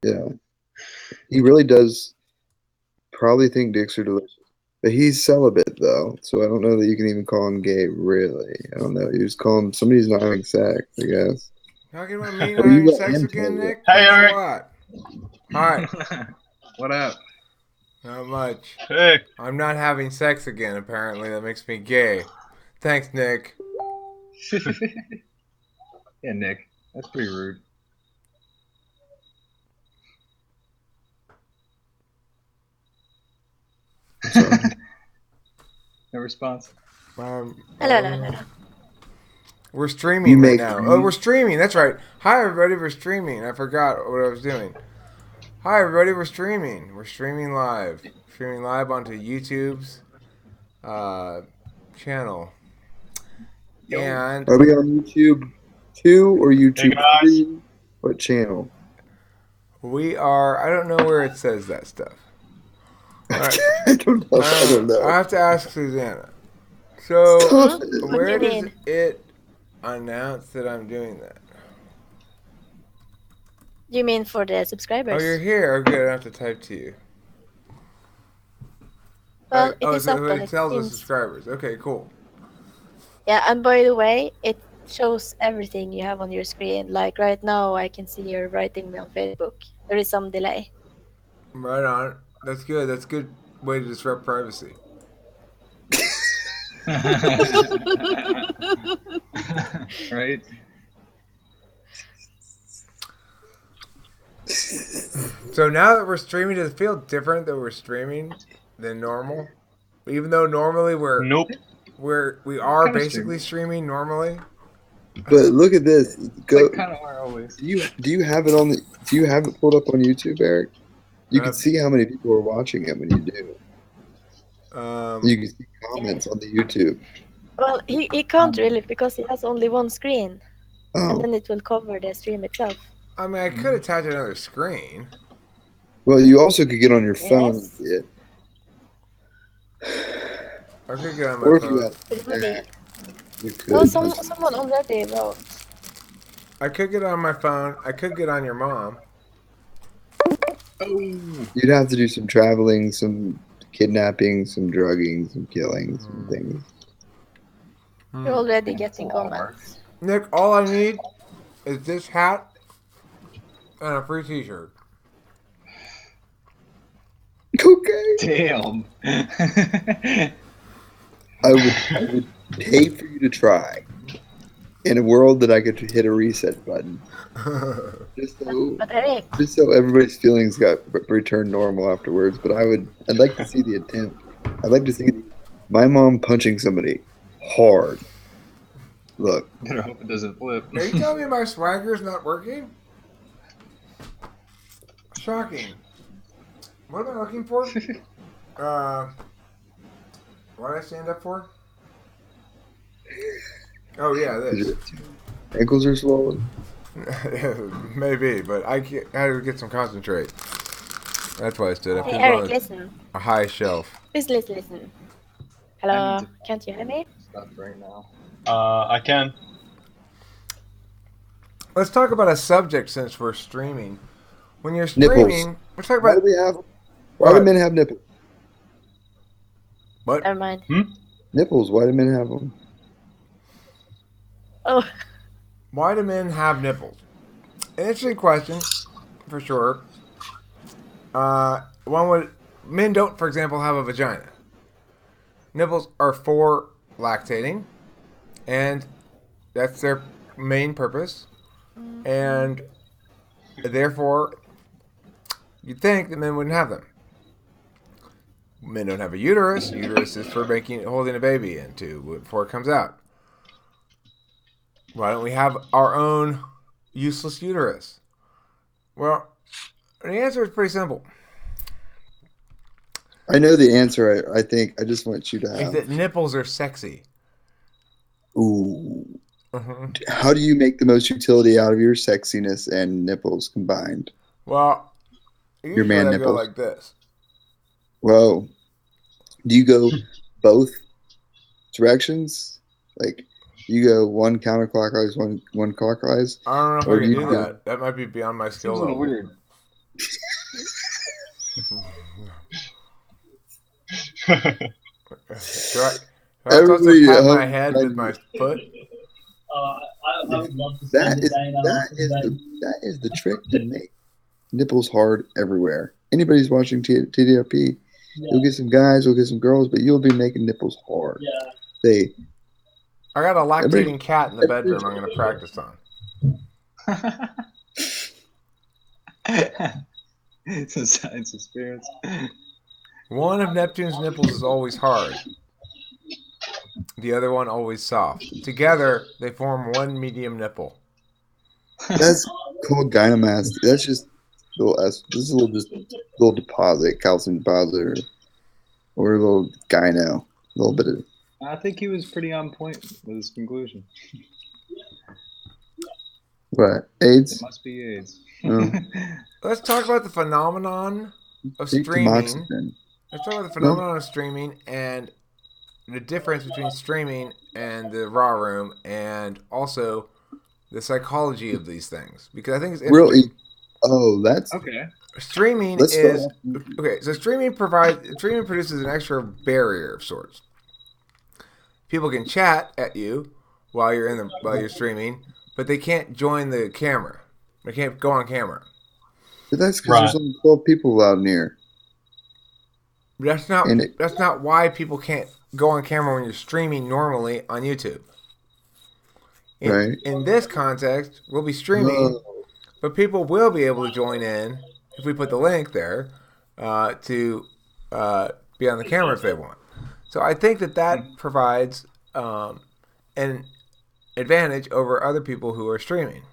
Yeah, he really does probably think dicks are delicious. But he's celibate though, so I don't know that you can even call him gay. Really, I don't know. You just call him somebody's not having sex, I guess. Talking about me not Or you having let sex him tell again, you. Nick? Hey, Thanks a Eric. lot. Hi. What up? Not much. Hey. I'm not having sex again, apparently. That makes me gay. Thanks, Nick. Yeah, Nick. That's pretty rude. Sorry. No response. Um, Hello, hello, um, hello. we're You streaming right make now. Oh, we're dreams. streaming. That's right. Hi, everybody. We're streaming. I forgot what I was doing. Hi, everybody. We're streaming. We're streaming live. Streaming live onto YouTube's uh, channel. Yo. And Are we on YouTube 2 or Hey, YouTube guys. 3? What channel? we are. I don't know where it says that stuff. All right. I don't know. I don't I know. have to ask Susanna. So, Stop Hmm? it. What do where you does mean? it announce that I'm doing that? You mean for the Oh, you're subscribers? here. Okay, I don't have to type to you. Well, it Oh, is up so and it it tells the seems. subscribers. Okay, cool. Yeah, and by the way, it shows everything you have on your screen. Like right now, I can see you're writing me on Facebook. There is some delay. Right on. That's good. That's a good way to disrupt privacy. Right? So now that we're streaming, does it feel different that we're streaming than normal? Even though normally Nope. we are Kind of basically streaming. streaming normally. But look at this. It's Go. like kind of are always. Do you have it on the? Do you have it pulled up on YouTube, Eric? You can Uh, see how many people are watching it when you do. um, You can see comments on the YouTube. Well, he can't really because he has only one screen, and Oh, then it will cover the stream itself. I mean, I could attach another screen. well, you also could get on your phone and Yes, see it. I could get on my Or if you phone. had but an maybe. app, you Oh, could. someone already wrote. I could get on my phone. I could get on your mom. Oh. You'd have to do some traveling, some kidnapping, some drugging, some killing, some things. You're already That's a getting lot of work. comments. Nick, all I need is this hat and a free T-shirt. Okay. Damn. I would pay for you to try. In a world that I could hit a reset button, just so But Eric, just so everybody's feelings got returned normal afterwards. But I'd like to see the attempt. I'd like to see my mom punching somebody hard. Look, Better hope it doesn't flip. Are you telling me my swagger's not working? Shocking. What am I looking for? What did I stand up for? Oh yeah, 'cause this. your ankles are swollen. Maybe, but I had to get some concentrate. That's why I stood up. hey It Eric, was listen. on a high shelf. Please listen. I Hello, need to can't you hear me? stuff right now. I can. Let's talk about a subject since we're streaming. When you're Nipples. streaming, let's talk Why do about we have? Why do what? men have nipples? What? Never mind. Nipples. Why do men have them? Oh, Why do men have nipples? An interesting question, for sure. One would men don't, for example, have a vagina. Nipples are for lactating, and that's their main purpose. And therefore, you'd think that men wouldn't have them. Men don't have a uterus. Uterus is for holding a baby into before it comes out. Why don't we have our own useless uterus? Well, the answer is pretty simple. I know the answer. I think. I just want you to Is have. that nipples are sexy. Ooh. Mm-hmm. How do you make the most utility out of your sexiness and nipples combined? Well, Your usually man I go nipples. like this. Whoa. Do you go both directions? Like you go one counterclockwise, one clockwise, I don't know if or I do can you do go? that. That might be beyond my skill Seems a little level. weird. Do I supposed to pat my head with my foot? I would love to see That the is Dana. that is the trick to make nipples hard everywhere. Anybody's watching TDRP, you'll get some guys, you'll get some girls, but you'll be making nipples hard. Yeah. I got a lactating Everybody- cat in the bedroom I'm going to practice on. It's a science experience. One of Neptune's nipples is always hard. The other one always soft. Together, they form one medium nipple. That's called gynemas. That's just this is a little deposit, calcium deposit, or a little gyno, a little bit of. I think he was pretty on point with his conclusion. What, AIDS? It must be AIDS. Oh. Let's talk about the phenomenon of Take streaming. tamoxifen. Let's talk about the phenomenon of streaming and the difference between streaming and the raw room, and also the psychology of these things. Because I think it's Really? Oh, that's Okay. streaming Let's is start okay. So streaming produces an extra barrier of sorts. People can chat at you while you're streaming, but they can't join the camera. They can't go on camera. But that's because Right. there's only 12 people out near. That's not why people can't go on camera when you're streaming normally on YouTube. Right. In this context, we'll be streaming, No. but people will be able to join in if we put the link there to be on the camera if they want. So I think that provides an advantage over other people who are streaming.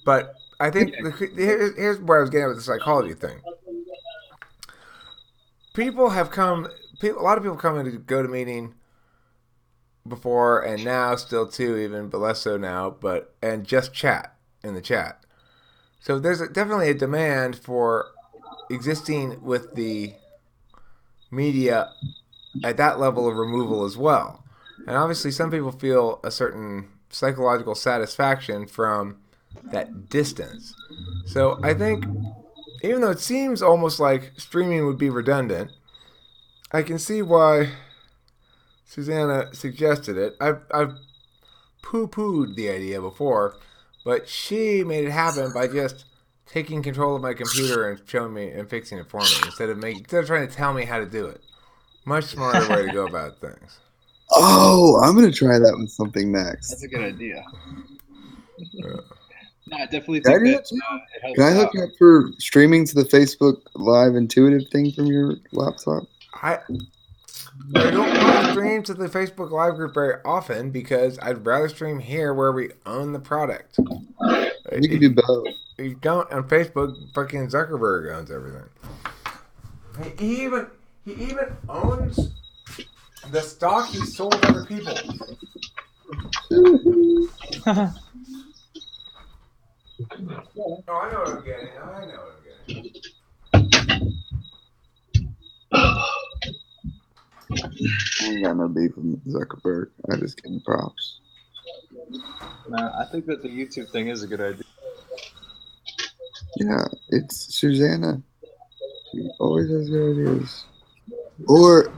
But I think here's where I was getting with the psychology thing. A lot of people come in to go to meeting before and now still too, even, but less so now, and just chat in the chat. So there's definitely a demand for existing with the media at that level of removal as well. And obviously some people feel a certain psychological satisfaction from that distance. So I think, even though it seems almost like streaming would be redundant, I can see why Susanna suggested it. I've poo-pooed the idea before, but she made it happen by just taking control of my computer and showing me and fixing it for me instead of trying to tell me how to do it. Much smarter way to go about things. Oh, I'm gonna try that with something next. That's a good idea. Yeah. No, I definitely Can I think do that that too? it helps Can I hook out. you up for streaming to the Facebook Live Intuitive thing from your laptop? I don't want to stream to the Facebook Live group very often because I'd rather stream here where we own the product. You can do both. You don't on Facebook. Fucking Zuckerberg owns everything. He even owns the stock he sold other people. Oh, I know what I'm getting. I ain't got no beef with Zuckerberg. I just give him props. No, I think that the YouTube thing is a good idea. Yeah, it's Susanna. She always has good ideas. Or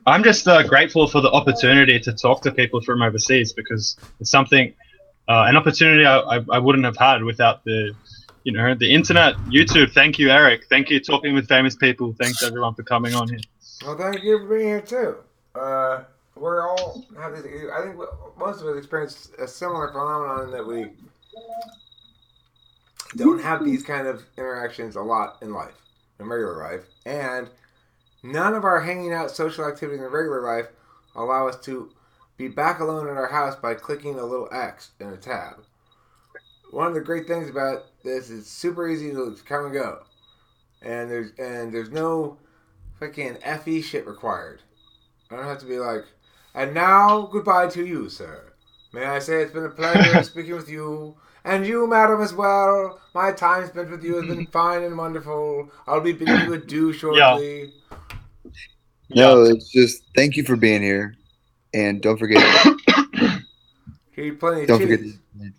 I'm just grateful for the opportunity to talk to people from overseas because it's something, an opportunity I wouldn't have had without the internet, YouTube. Thank you, Eric. Thank you, Talking with Famous People. Thanks everyone for coming on here. Well, thank you for being here too. We're all have this. I think most of us experience a similar phenomenon in that we don't have these kind of interactions a lot in life, in regular life, and none of our hanging out social activities in regular life allow us to be back alone in our house by clicking a little X in a tab. One of the great things about this is super easy to come and go, and there's no fucking FE shit required. I don't have to be like, and now goodbye to you, sir. May I say it's been a pleasure speaking with you. And you, madam, as well. My time spent with you has been fine and wonderful. I'll be bidding you adieu shortly. no, it's just thank you for being here, and don't forget. Eat plenty of Don't forget cheese. to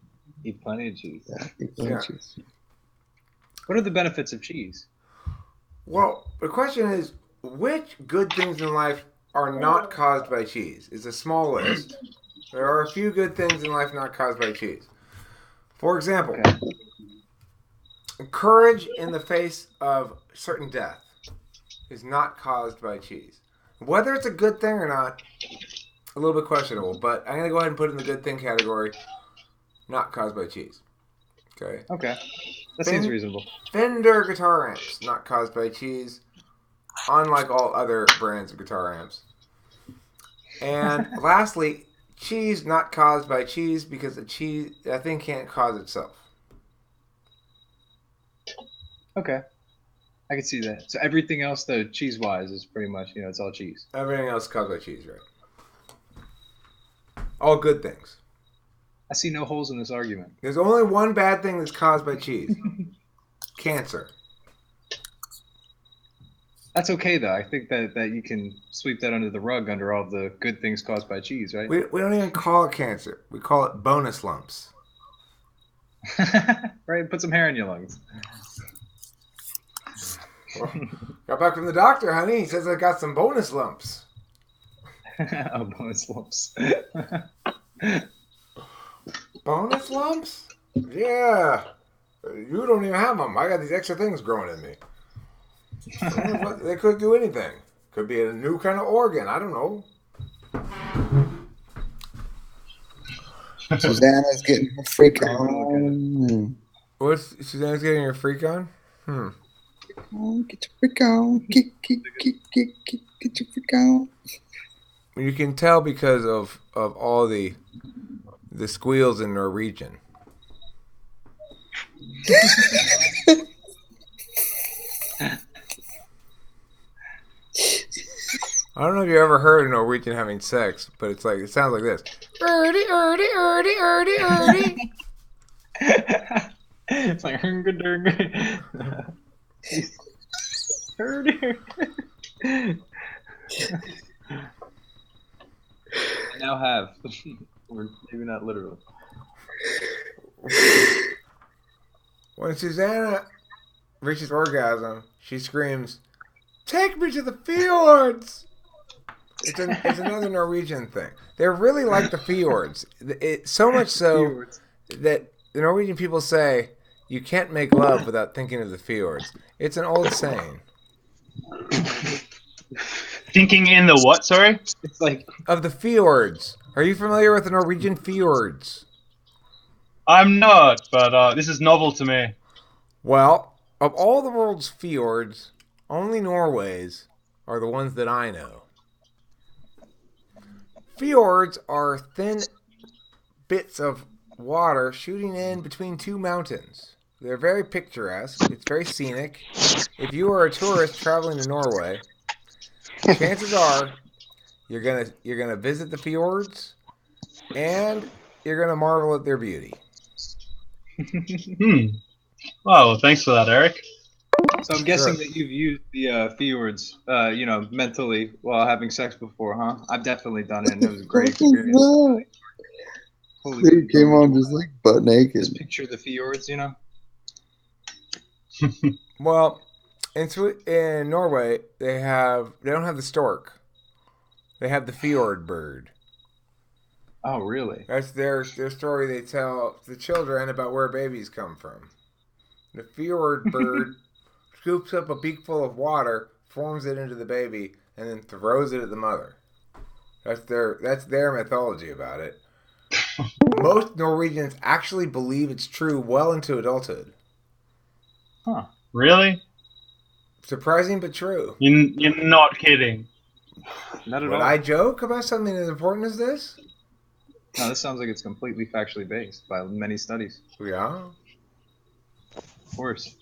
Eat plenty of cheese. eat plenty of Yeah. cheese. What are the benefits of cheese? Well, the question is, which good things in life are not caused by cheese? It's a small list. There are a few good things in life not caused by cheese. For example, Okay. courage in the face of certain death is not caused by cheese. Whether it's a good thing or not, a little bit questionable, but I'm going to go ahead and put it in the good thing category, not caused by cheese. Okay. Okay. That seems Fin- reasonable. Fender guitar amps, not caused by cheese, unlike all other brands of guitar amps. And lastly, cheese not caused by cheese because that thing can't cause itself. Okay. I can see that. So everything else, though, cheese-wise, is pretty much, it's all cheese. Everything else is caused by cheese, right? All good things. I see no holes in this argument. There's only one bad thing that's caused by cheese. Cancer. That's okay, though. I think that you can sweep that under the rug under all the good things caused by cheese, right? We don't even call it cancer. We call it bonus lumps. Right? Put some hair in your lungs. Got back from the doctor, honey. He says I got some bonus lumps. Oh, bonus lumps. Bonus lumps? Yeah. You don't even have them. I got these extra things growing in me. They could do anything. Could be a new kind of organ. I don't know. Susanna's getting her freak on. What's Suzanne's getting her freak on? Oh, get your freak on. Get your freak on. You can tell because of all the squeals in Norwegian. I don't know if you ever heard a Norwegian having sex, but it sounds like this. Erdy, erdy, erdy, erdy, erdy. It's like hurga I now have. Or maybe not literally. When Susanna reaches orgasm, she screams, "Take me to the fjords!" It's another Norwegian thing. They're really like the fjords. So much so that the Norwegian people say, you can't make love without thinking of the fjords. It's an old saying. Thinking in the what? Sorry. It's like Of the fjords. Are you familiar with the Norwegian fjords? I'm not, but this is novel to me. Well, of all the world's fjords, only Norway's are the ones that I know. Fjords are thin bits of water shooting in between two mountains. They're very picturesque. It's very scenic. If you are a tourist traveling to Norway, chances are you're gonna visit the fjords, and you're gonna marvel at their beauty. Well, thanks for that, Eric. so. I'm guessing Sure. that you've used the fjords, mentally while having sex before, huh? I've definitely done it, and it was a great experience. Holy Dude came on just like butt naked. Just picture the fjords, Well, in Norway, they don't have the stork. They have the fjord bird. Oh, really? That's their story they tell the children about where babies come from. The fjord bird scoops up a beakful of water, forms it into the baby, and then throws it at the mother. That's their mythology about it. Most Norwegians actually believe it's true well into adulthood. Huh? Really? Surprising but true. You're not kidding. Not at Would all. I joke about something as important as this? No, this sounds like it's completely factually based by many studies. Yeah. Of course.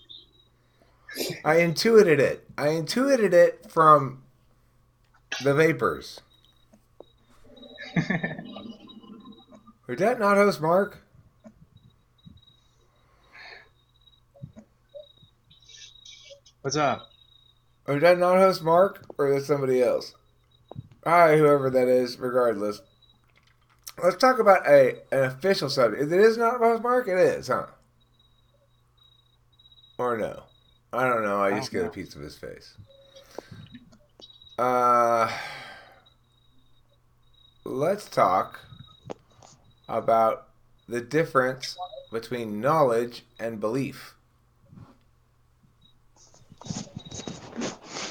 I intuited it. I intuited it from the vapors. Is that not host Mark? What's up? Or is that not host Mark? Or is that somebody else? Hi, whoever that is, regardless. let's talk about an official subject. It is not Mark. It is, huh? Or no? I don't know. I just get a piece of his face. Let's talk about the difference between knowledge and belief.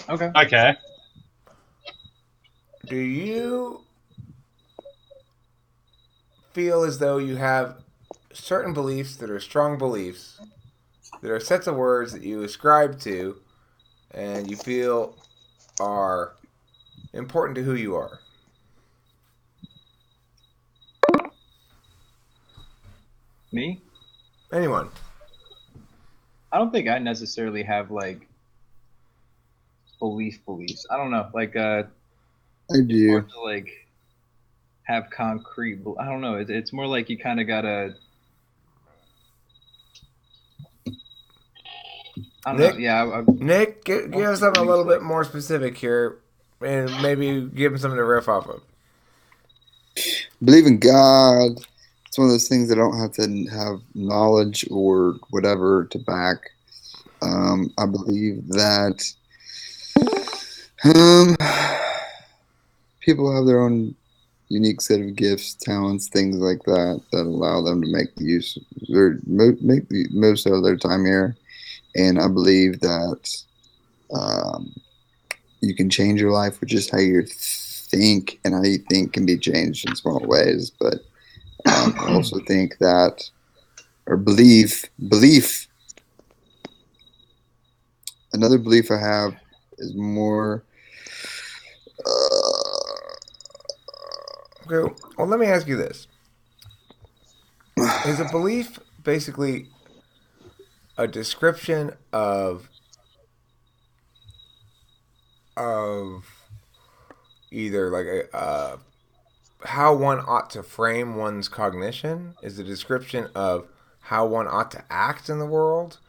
Okay. Okay. Do you feel as though you have certain beliefs that are strong beliefs, that are sets of words that you ascribe to, and you feel are important to who you are? Me? Anyone? I don't think I necessarily have like beliefs. I don't know. Like I hard do. to like have concrete. I don't know. It's more like you kind of gotta. I don't Nick? know. Yeah. Nick, give us something a beliefs little bit like more specific here, and maybe give him something to riff off of. Believe in God. It's one of those things that I don't have to have knowledge or whatever to back. I believe that um, people have their own unique set of gifts, talents, things like that that allow them to make make the most out of their time here. And I believe that um, you can change your life with just how you think, and how you think can be changed in small ways. But I also think that, or belief. Another belief I have is more. Okay, well, let me ask you this: is a belief basically a description of either like how one ought to frame one's cognition? Is a description of how one ought to act in the world?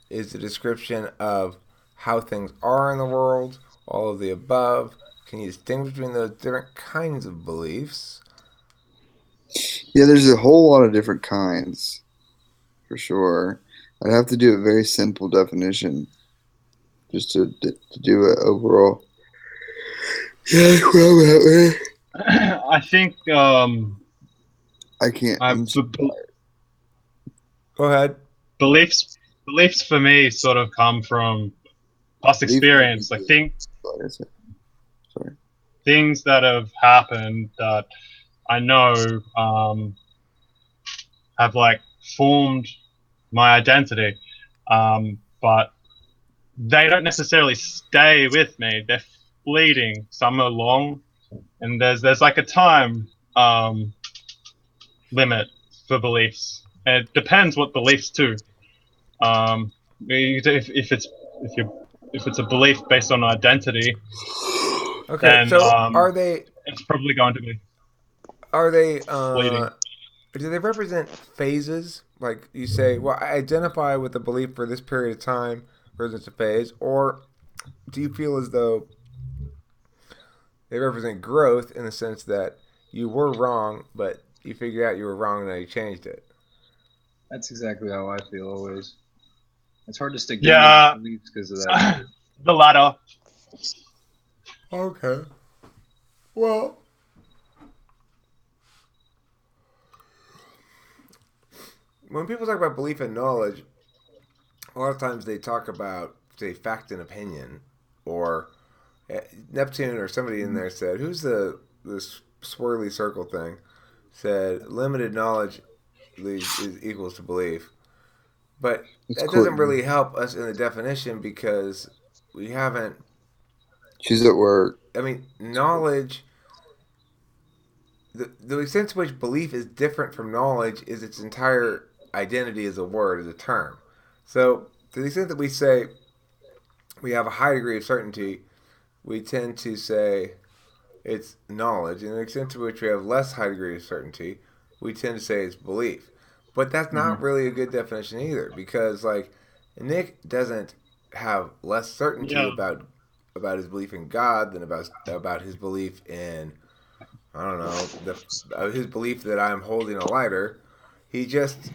Is a description of how things are in the world? All of the above. Can you distinguish between those different kinds of beliefs? Yeah, there's a whole lot of different kinds for sure. I'd have to do a very simple definition just to do it overall. Yeah, well, that way. I think I can't. I'm Go ahead. beliefs for me sort of come from past belief. experience. Like Sorry. things that have happened that I know have like formed my identity, but they don't necessarily stay with me. They're fleeting. Some are long, and there's like a time limit for beliefs. And it depends what beliefs too. If it's a belief based on identity, Okay, then so are it's probably going to be they fleeting. do they represent phases? Like you say, well, I identify with the belief for this period of time, represents a phase, or do you feel as though they represent growth in the sense that you were wrong, but you figured out you were wrong and now you changed it? That's exactly how I feel always. It's hard to stick down Yeah, with beliefs because of that. the latter. Okay. Well, when people talk about belief and knowledge, a lot of times they talk about, say, fact and opinion, or Neptune or somebody in there said, who's this swirly circle thing? Said limited knowledge is equals to belief, but It's that doesn't Courtney. really help us in the definition because we haven't. She's at work. I mean, knowledge. The extent to which belief is different from knowledge is its entire identity as a word, as a term. So, to the extent that we say we have a high degree of certainty, we tend to say it's knowledge. And the extent to which we have less high degree of certainty, we tend to say it's belief. But that's not really a good definition either, because like Nick doesn't have less certainty Yeah. about his belief in God than about his belief in I don't know, his belief that I'm holding a lighter. He just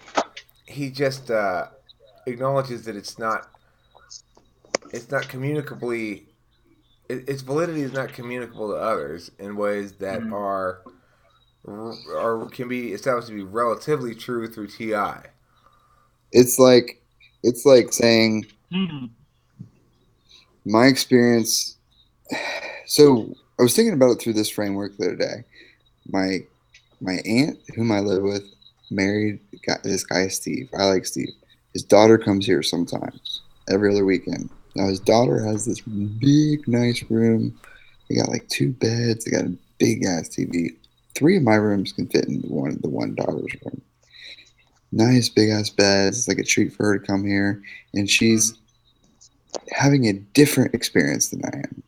acknowledges that it's not communicably, its validity is not communicable to others in ways that are can be established to be relatively true through TI. It's like saying my experience. So I was thinking about it through this framework the other day. My aunt, whom I live with, married this guy Steve. I like Steve. His daughter comes here sometimes, every other weekend. Now his daughter has this big, nice room. They got like 2 beds. They got a big ass TV. 3 of my rooms can fit in the one daughter's room. Nice big ass beds. It's like a treat for her to come here, and she's having a different experience than I am.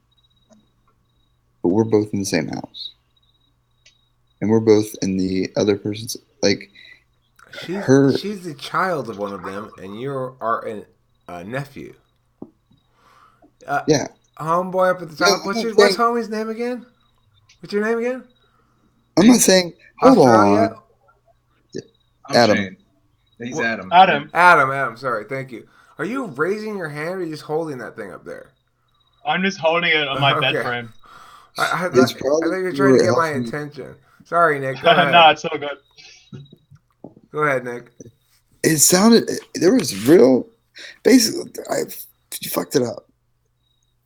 But we're both in the same house, and we're both in the other person's like. She's the child of one of them, and you are a nephew. Yeah. Homeboy up at the top. Yeah, What's homie's name again? What's your name again? I'm not saying. Hold Australia? on. I'm Adam. Shane. He's Adam. Adam. Sorry, thank you. Are you raising your hand, or are you just holding that thing up there? I'm just holding it on my Okay. bed frame. I thought you were trying to get my attention. Sorry, Nick. Go ahead. No, it's all good. Go ahead, Nick. It sounded. There was real. Basically, you fucked it up.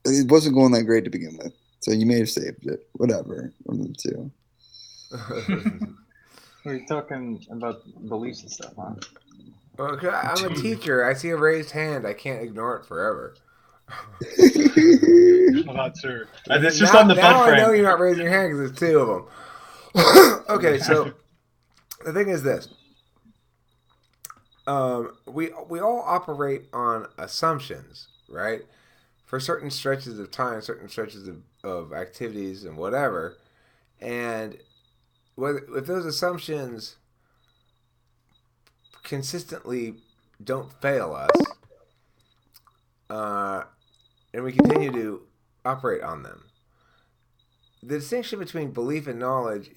It wasn't going that great to begin with, so you may have saved it. Whatever. One of the two. We're talking about beliefs and stuff, huh? Okay, I'm a teacher. I see a raised hand. I can't ignore it forever. Well, that's true. And it's just on the bed now frame. I know you're not raising your hand because there's 2 of them. Okay, so the thing is this. We all operate on assumptions, right? For certain stretches of time, certain stretches of activities and whatever. And if those assumptions consistently don't fail us, and we continue to operate on them, the distinction between belief and knowledge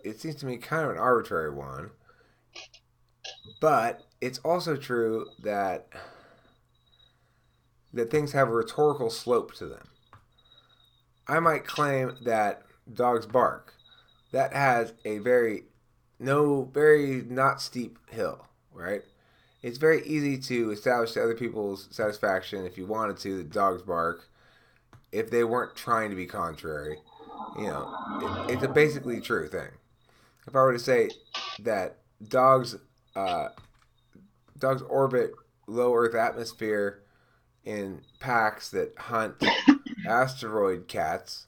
it seems to me, kind of an arbitrary one. But it's also true that things have a rhetorical slope to them. I might claim that dogs bark. That has a very not steep hill, right? It's very easy to establish to other people's satisfaction, if you wanted to, that dogs bark, if they weren't trying to be contrary. It's a basically true thing. If I were to say that dogs orbit low Earth atmosphere in packs that hunt asteroid cats,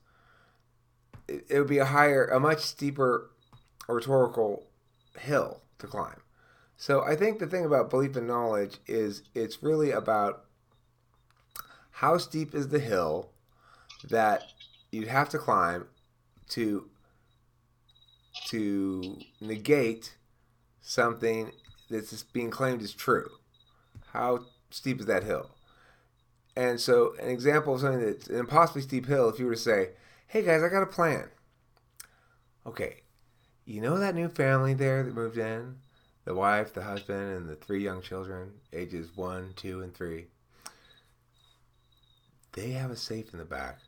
it would be a much steeper rhetorical hill to climb. So I think the thing about belief and knowledge is it's really about how steep is the hill that you'd have to climb to negate something that's being claimed as true. How steep is that hill? And so an example of something that's an impossibly steep hill, if you were to say, hey guys, I got a plan. Okay, you know that new family there that moved in? The wife, the husband, and the 3 young children, ages 1, 2, and 3. They have a safe in the back.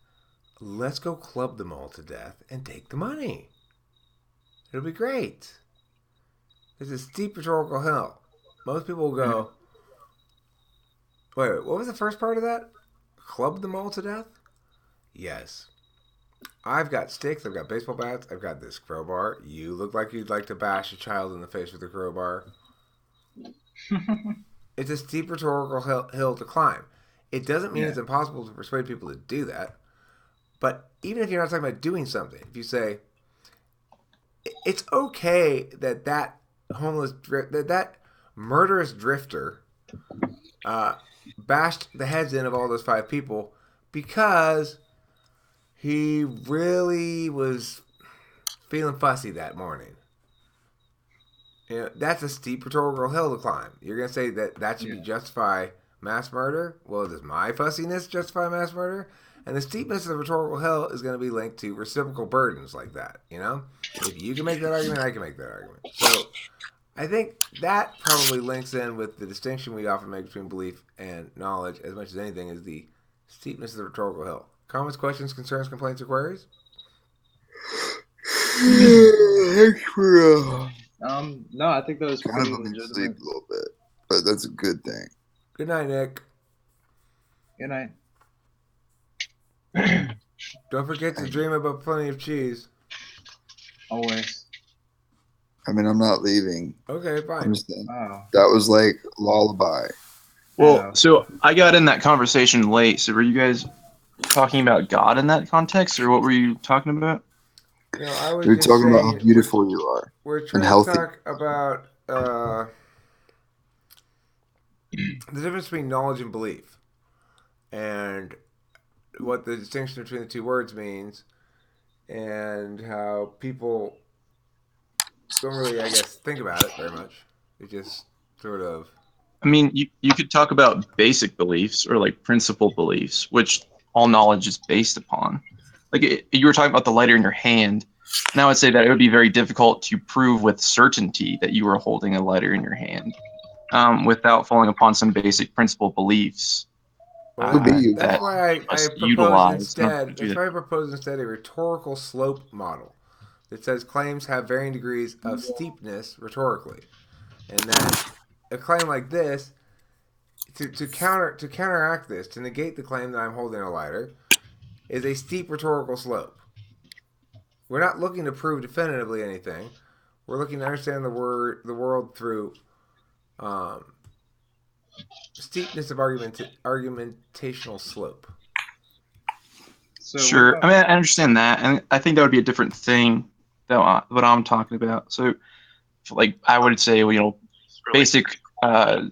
Let's go club them all to death and take the money. It'll be great. There's a steep rhetorical hill. Most people will go, wait, what was the first part of that? Club them all to death? Yes. I've got sticks, I've got baseball bats, I've got this crowbar. You look like you'd like to bash a child in the face with a crowbar. It's a steep rhetorical hill to climb. It doesn't mean it's impossible to persuade people to do that. But even if you're not talking about doing something, if you say, it's okay that homeless, that murderous drifter bashed the heads in of all those 5 people because he really was feeling fussy that morning. That's a steep rhetorical hill to climb. You're going to say that should be justify mass murder? Well, does my fussiness justify mass murder? And the steepness of the rhetorical hill is going to be linked to reciprocal burdens like that. You know, if you can make that argument, I can make that argument. So I think that probably links in with the distinction we often make between belief and knowledge as much as anything is the steepness of the rhetorical hill. Comments, questions, concerns, complaints, or queries? No, I think that was Kind of pretty put me to sleep legitimate. a little bit, but that's a good thing. Good night, Nick. Good night. Don't forget to dream about plenty of cheese. Always. I mean, I'm not leaving. Okay, I'm fine. just saying. Oh. That was like lullaby. Well, Yeah. so I got in that conversation late. So were you guys talking about God in that context, or what were you talking about? No, I was We were just talking about saying how beautiful you are. we're trying to healthy. talk about the difference between knowledge and belief, and what the distinction between the two words means, and how people don't really, I guess, think about it very much. It just sort of. I mean, you could talk about basic beliefs or like principal beliefs, which all knowledge is based upon. Like you were talking about the lighter in your hand, and I would say that it would be very difficult to prove with certainty that you were holding a lighter in your hand without falling upon some basic principal beliefs. Could be you. That's that why I must proposed utilize in order to instead. do That's that. why I proposed instead a rhetorical slope model that says claims have varying degrees of steepness rhetorically, and that a claim like this, to counteract this, to negate the claim that I'm holding a lighter, is a steep rhetorical slope. We're not looking to prove definitively anything. We're looking to understand the world through steepness of argumentational slope. So Sure. what I about- mean, I understand that, and I think that would be a different thing than what I'm talking about. So, like, I would say, basic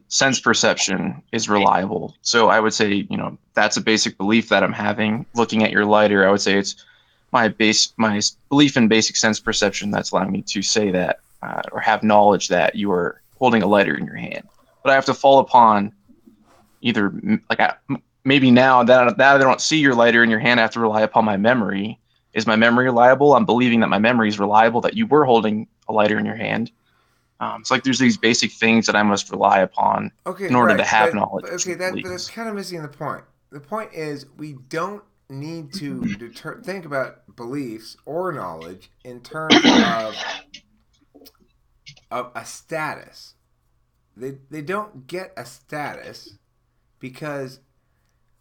sense perception is reliable. So I would say, that's a basic belief that I'm having. Looking at your lighter, I would say it's my belief in basic sense perception that's allowing me to say that or have knowledge that you are holding a lighter in your hand. But I have to fall upon either maybe now that I don't see your lighter in your hand, I have to rely upon my memory. Is my memory reliable? I'm believing that my memory is reliable, that you were holding a lighter in your hand. It's like there's these basic things that I must rely upon in order to have knowledge. Okay, but that's kind of missing the point. The point is we don't need to think about beliefs or knowledge in terms of a status. They don't get a status because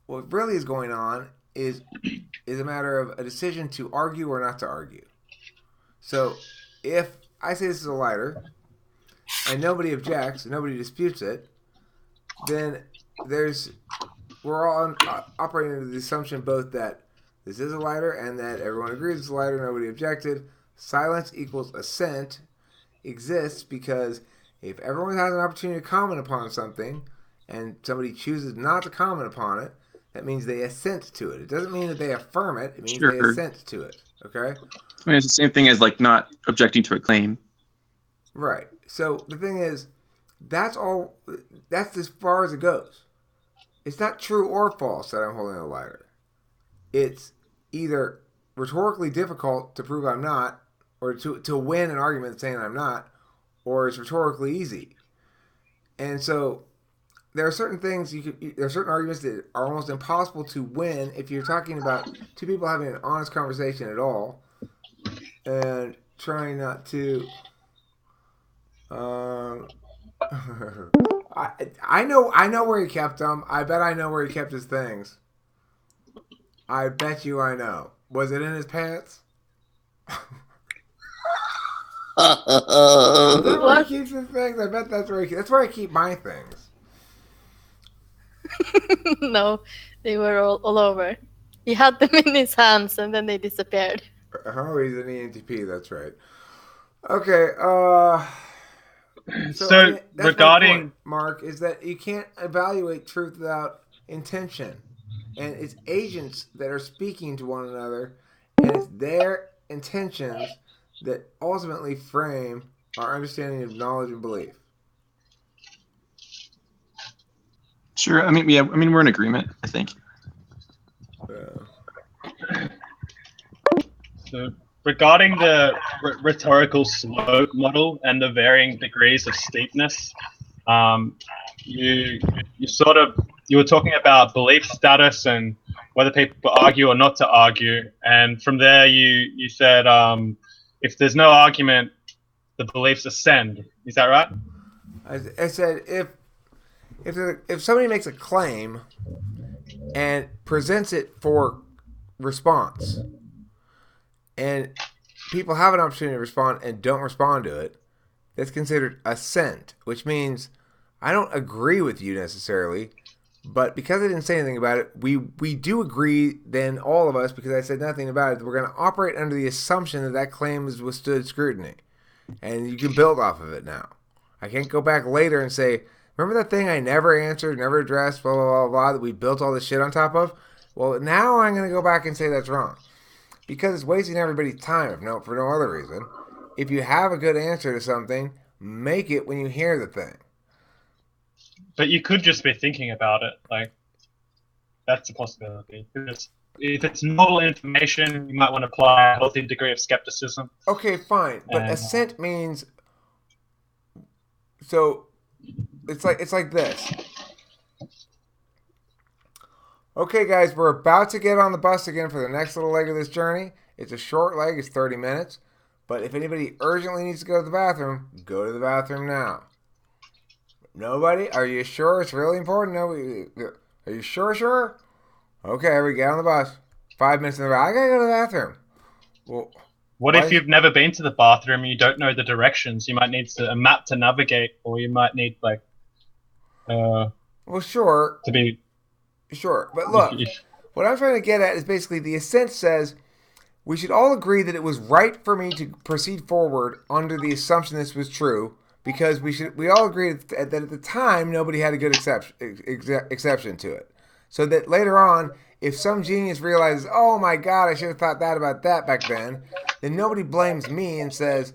what really is going on is a matter of a decision to argue or not to argue. So if I say this is a lighter and nobody objects, nobody disputes it, then we're all operating under the assumption both that this is a lighter and that everyone agrees it's a lighter, nobody objected. Silence equals assent exists because if everyone has an opportunity to comment upon something and somebody chooses not to comment upon it, that means they assent to it. It doesn't mean that they affirm it. It means they assent to it. Okay? I mean, it's the same thing as like not objecting to a claim. Right. So the thing is, that's all. That's as far as it goes. It's not true or false that I'm holding a lighter. It's either rhetorically difficult to prove I'm not, or to win an argument saying I'm not, or it's rhetorically easy. And so there are certain things there are certain arguments that are almost impossible to win if you're talking about two people having an honest conversation at all and trying not to. I know where he kept them. I bet I know where he kept his things. I bet you I know. Was it in his pants? Is that where he keeps his things? I bet that's where that's where I keep my things. No, they were all over. He had them in his hands and then they disappeared. Oh, he's an ENTP. That's right. Okay. So, I mean, that's regarding my point, Mark, is that you can't evaluate truth without intention, and it's agents that are speaking to one another, and it's their intentions that ultimately frame our understanding of knowledge and belief. Sure. I mean, we're in agreement, I think. So regarding the rhetorical slope model and the varying degrees of steepness, you sort of you were talking about belief status and whether people argue or not to argue, and from there you said if there's no argument, the beliefs ascend. Is that right? I said if somebody makes a claim and presents it for response, and people have an opportunity to respond and don't respond to it, that's considered assent, which means I don't agree with you necessarily, but because I didn't say anything about it, we do agree then, all of us, because I said nothing about it, we're going to operate under the assumption that that claim has withstood scrutiny. And you can build off of it now. I can't go back later and say, remember that thing I never answered, never addressed, blah, blah, blah, blah, that we built all this shit on top of? Well, now I'm going to go back and say that's wrong. Because it's wasting everybody's time for no other reason. If you have a good answer to something, make it when you hear the thing. But you could just be thinking about it. Like, that's a possibility. If it's novel information, you might want to apply a healthy degree of skepticism. Okay, fine. But assent means... So, it's like this. Okay, guys, we're about to get on the bus again for the next little leg of this journey. It's a short leg. It's 30 minutes. But if anybody urgently needs to go to the bathroom, go to the bathroom now. Nobody? Are you sure it's really important? No. Are you sure? Okay, we get on the bus. 5 minutes in the bathroom. I gotta go to the bathroom. Well, what if you've never been to the bathroom and you don't know the directions? You might need a map to navigate, or you might need well, sure. To be sure. But look, what I'm trying to get at is basically the assent says we should all agree that it was right for me to proceed forward under the assumption this was true, because we all agreed that at the time nobody had a good exception to it. So that later on, if some genius realizes, oh my God, I should have thought that about that back then nobody blames me and says,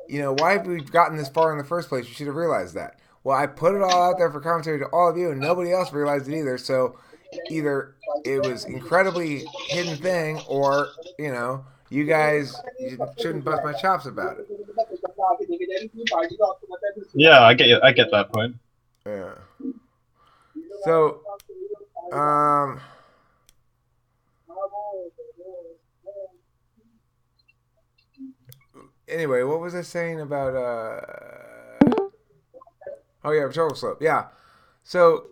why have we gotten this far in the first place? You should have realized that. Well, I put it all out there for commentary to all of you, and nobody else realized it either. So either it was incredibly hidden thing, or, you guys shouldn't bust my chops about it. Yeah, I get that point. Yeah. So, anyway, what was I saying about, oh yeah, rhetorical slope. Yeah. So,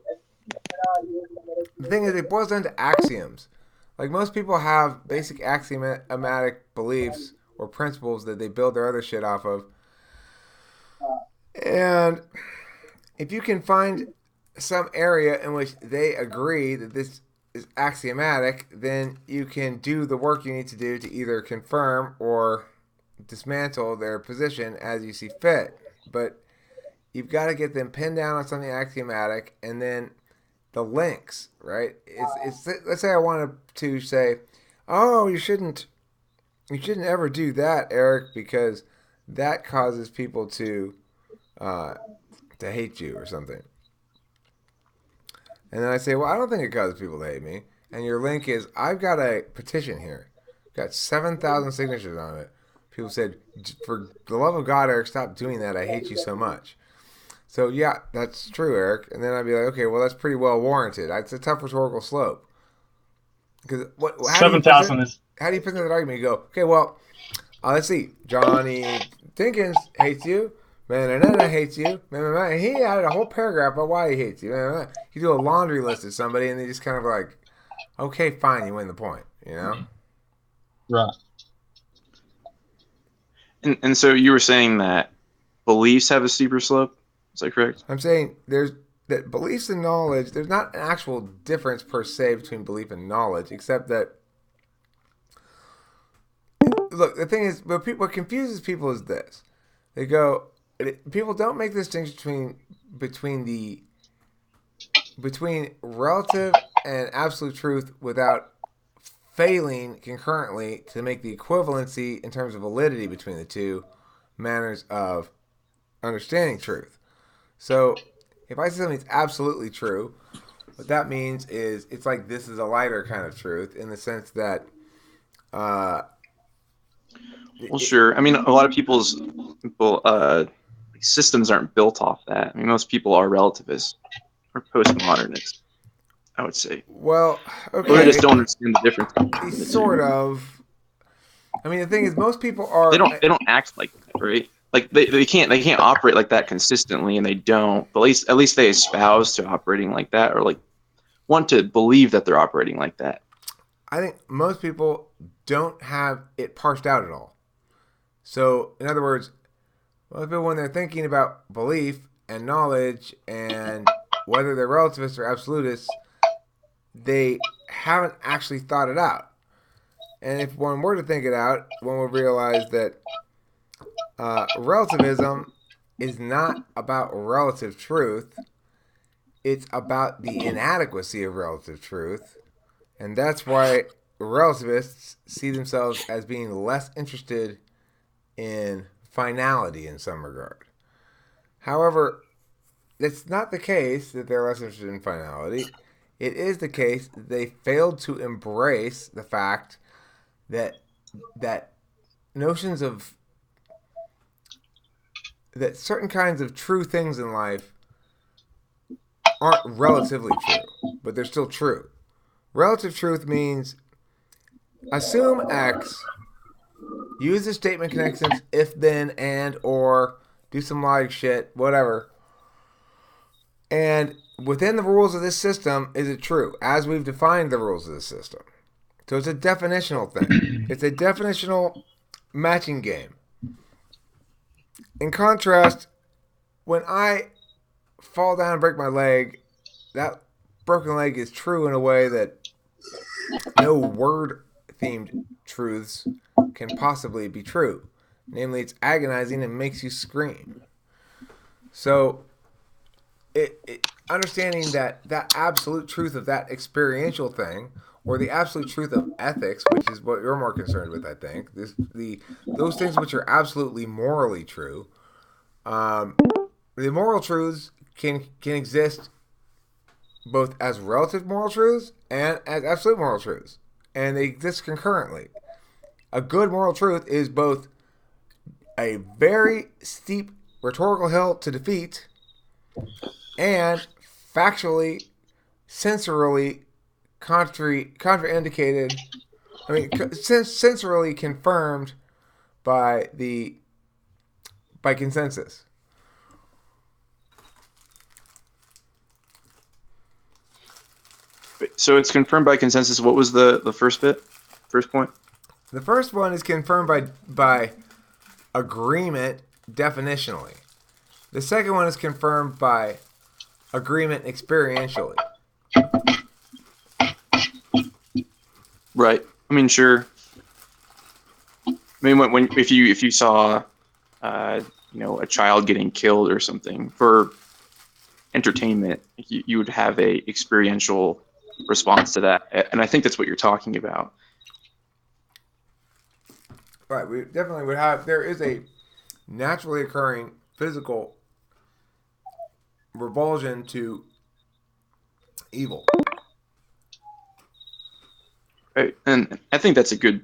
the thing is, it boils down to axioms. Like, most people have basic axiomatic beliefs or principles that they build their other shit off of. And if you can find some area in which they agree that this is axiomatic, then you can do the work you need to do to either confirm or dismantle their position as you see fit. But you've got to get them pinned down on something axiomatic, and then the links, right? It's let's say I wanted to say, oh, you shouldn't ever do that, Eric, because that causes people to hate you or something. And then I say, well, I don't think it causes people to hate me. And your link is, I've got a petition here. Got 7,000 signatures on it. People said, for the love of God, Eric, stop doing that. I hate you so much. So, yeah, that's true, Eric. And then I'd be like, okay, well, that's pretty well warranted. It's a tough rhetorical slope. Because 7,000 is... How do you present that argument? You go, okay, well, let's see. Johnny Dinkins hates you. Man, hates you. Man, he added a whole paragraph about why he hates you. You do a laundry list of somebody, and they just kind of like, okay, fine, you win the point, Right. And so you were saying that beliefs have a steeper slope? Is that correct? I'm saying that beliefs and knowledge, there's not an actual difference per se between belief and knowledge, except that, look, the thing is, what confuses people is this. They go, people don't make the distinction between relative and absolute truth without failing concurrently to make the equivalency in terms of validity between the two manners of understanding truth. So if I say something's absolutely true, what that means is it's like this is a lighter kind of truth, in the sense that Well, sure. I mean, a lot of systems aren't built off that. I mean, most people are relativists or postmodernists, I would say. Well, Or they okay, just don't understand the difference between the sort two. of. I mean, the thing is, most people are. They don't act like that, right? Like they can't operate like that consistently, and they don't. But at least they espouse to operating like that, or like want to believe that they're operating like that. I think most people don't have it parsed out at all. So, in other words, most people, when they're thinking about belief and knowledge and whether they're relativists or absolutists, they haven't actually thought it out. And if one were to think it out, one would realize that relativism is not about relative truth. It's about the inadequacy of relative truth. And that's why relativists see themselves as being less interested in finality in some regard. However, it's not the case that they're less interested in finality. It is the case that they failed to embrace the fact that notions of that certain kinds of true things in life aren't relatively true, but they're still true. Relative truth means assume X, use the statement connections if, then, and, or, do some logic shit, whatever. And within the rules of this system, is it true? As we've defined the rules of this system. So it's a definitional thing. It's a definitional matching game. In contrast, when I fall down and break my leg, that broken leg is true in a way that no word-themed truths can possibly be true. Namely, it's agonizing and makes you scream. So, understanding that absolute truth of that experiential thing, or the absolute truth of ethics, which is what you're more concerned with, I think, those things which are absolutely morally true, the moral truths can exist both as relative moral truths and as absolute moral truths, and they exist concurrently. A good moral truth is both a very steep rhetorical hill to defeat and factually, sensorily contraindicated. I mean, sensorily confirmed by consensus. So it's confirmed by consensus. What was the first point? The first one is confirmed by agreement definitionally. The second one is confirmed by agreement experientially. Right. I mean, sure. I mean, if you saw, a child getting killed or something for entertainment, you would have a experiential response to that, and I think that's what you're talking about. Right. We definitely would have. There is a naturally occurring physical revulsion to evil. Right. And I think that's a good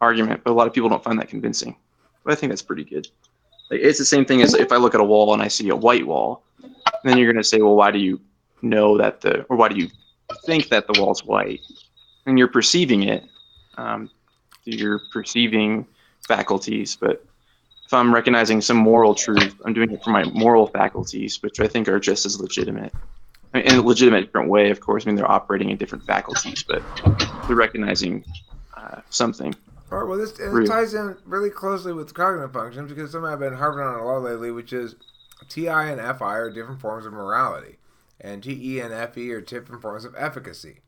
argument, but a lot of people don't find that convincing. But I think that's pretty good. Like, it's the same thing as if I look at a wall and I see a white wall, then you're going to say, well, why do you know that or why do you think that the wall's white? And you're perceiving it through your perceiving faculties. But if I'm recognizing some moral truth, I'm doing it for my moral faculties, which I think are just as legitimate. I mean, in a legitimate different way, of course. I mean, they're operating in different faculties, but they're recognizing something. All right, well, this ties in really closely with cognitive functions because something I've been harping on a lot lately, which is TI and FI are different forms of morality, and TE and FE are different forms of efficacy.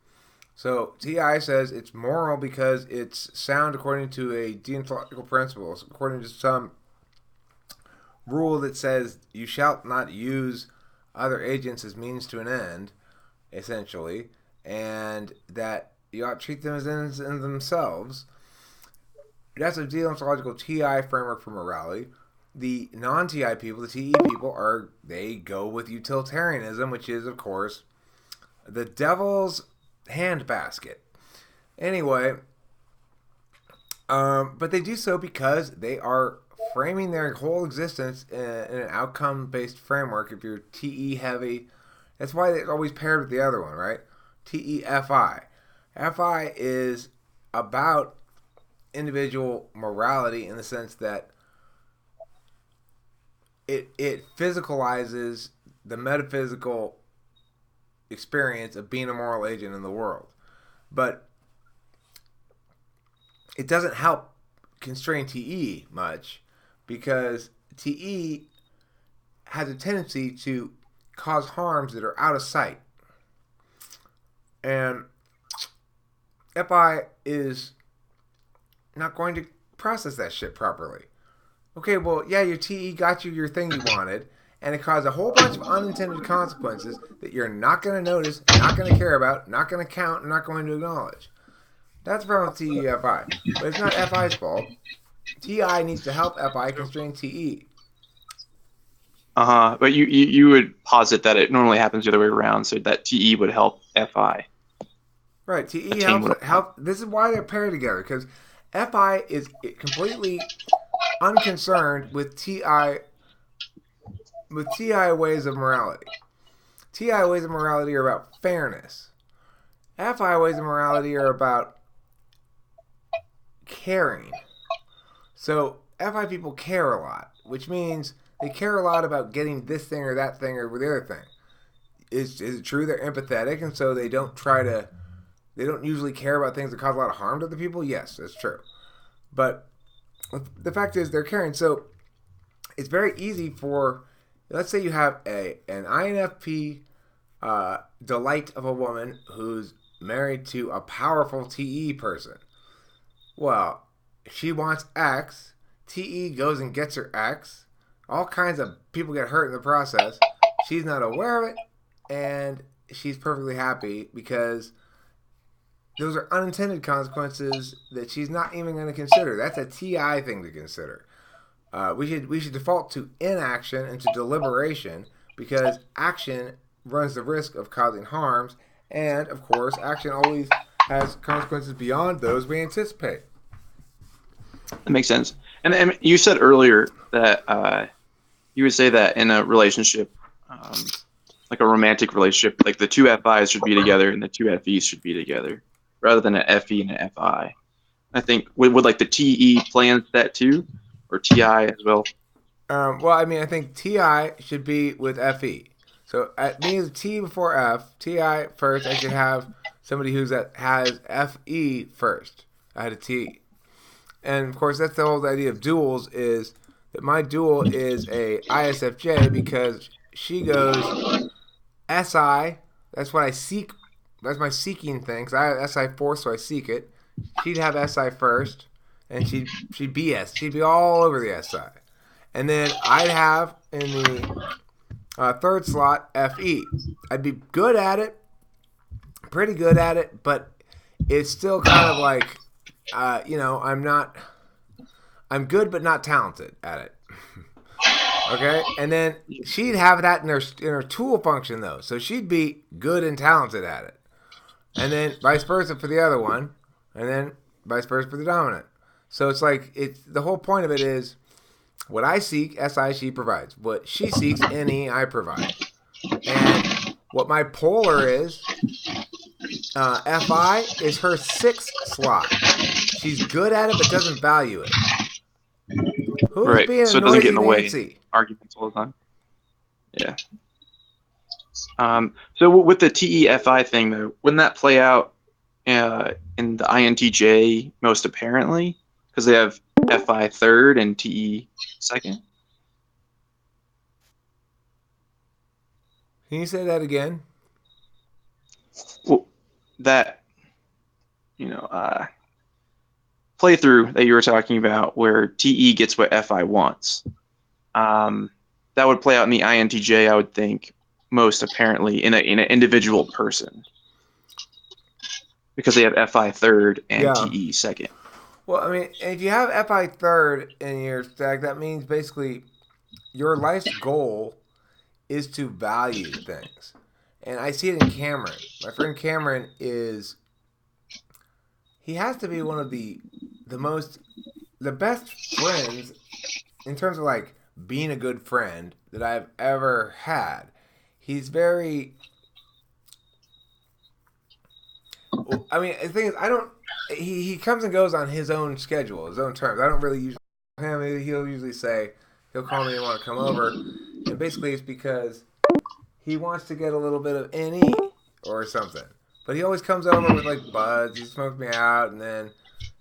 So TI says it's moral because it's sound according to a deontological principle, according to some rule that says you shall not use other agents as means to an end, essentially, and that you ought to treat them as ends in themselves. That's a deontological TI framework for morality. The non-TI people, the TE people, they go with utilitarianism, which is, of course, the devil's handbasket. Anyway, But they do so because they are framing their whole existence in an outcome-based framework. If you're TE heavy, that's why it's always paired with the other one, right? TEFI. FI is about individual morality in the sense that it physicalizes the metaphysical experience of being a moral agent in the world. But it doesn't help constrain TE much because TE has a tendency to cause harms that are out of sight. And FI is not going to process that shit properly. Okay, well, yeah, your TE got you your thing you wanted, and it caused a whole bunch of unintended consequences that you're not going to notice, not going to care about, not going to count, and not going to acknowledge. That's the problem with TEFI. But it's not FI's fault. TI needs to help FI constrain TE. But you would posit that it normally happens the other way around, so that TE would help FI. Right, TE help. This is why they're paired together, because FI is completely unconcerned with TI ways of morality. TI ways of morality are about fairness. FI ways of morality are about caring. So FI people care a lot, which means they care a lot about getting this thing or that thing or the other thing. Is it true they're empathetic and so they don't usually care about things that cause a lot of harm to other people? Yes, that's true. But the fact is they're caring. So it's very easy for, let's say you have an INFP delight of a woman who's married to a powerful TE person. Well, she wants X. TE goes and gets her X. All kinds of people get hurt in the process. She's not aware of it, and she's perfectly happy because those are unintended consequences that she's not even going to consider. That's a TI thing to consider. We should default to inaction and to deliberation because action runs the risk of causing harms, and of course, action always has consequences beyond those we anticipate. That makes sense. And you said earlier that you would say that in a relationship, like a romantic relationship, like the two FIs should be together and the two FEs should be together, rather than an FE and an FI. I think would like the TE play into that too, or TI as well. Well, I mean, I think TI should be with FE. So at me as T before F, TI first. I should have somebody has FE first. I had a T. And of course, that's the whole idea of duals, is that my dual is a ISFJ because she goes SI. That's what I seek. That's my seeking thing. Cause I have SI fourth, so I seek it. She'd have SI first, and she'd be S. She'd be all over the SI. And then I'd have in the third slot FE. I'd be good at it, pretty good at it, but it's still kind of like, I'm good but not talented at it. Okay? And then she'd have that in her tool function though. So she'd be good and talented at it. And then vice versa for the other one. And then vice versa for the dominant. So it's like, the whole point of it is what I seek, SI, she provides. What she seeks, NE, I provide. And what my polar is, FI is her sixth slot. She's good at it but doesn't value it. Who's Right, being so a it doesn't noisy get in the way. Nancy? Arguments all the time. Yeah. So with the TEFI thing though, wouldn't that play out in the INTJ most apparently? Because they have FI third and TE second. Can you say that again? Well, that playthrough that you were talking about, where TE gets what FI wants, that would play out in the INTJ, I would think, most apparently in an individual person, because they have FI third and TE second. Well, I mean, if you have FI third in your stack, that means basically your life's goal is to value things. And I see it in Cameron. My friend Cameron he has to be one of the the best friends in terms of like being a good friend that I've ever had. He's very. I mean, the thing is, I don't. He comes and goes on his own schedule, his own terms. I don't really use him. He'll usually say he'll call me and want to come over, and basically it's because he wants to get a little bit of NE or something. But he always comes over with like buds. He smokes me out, and then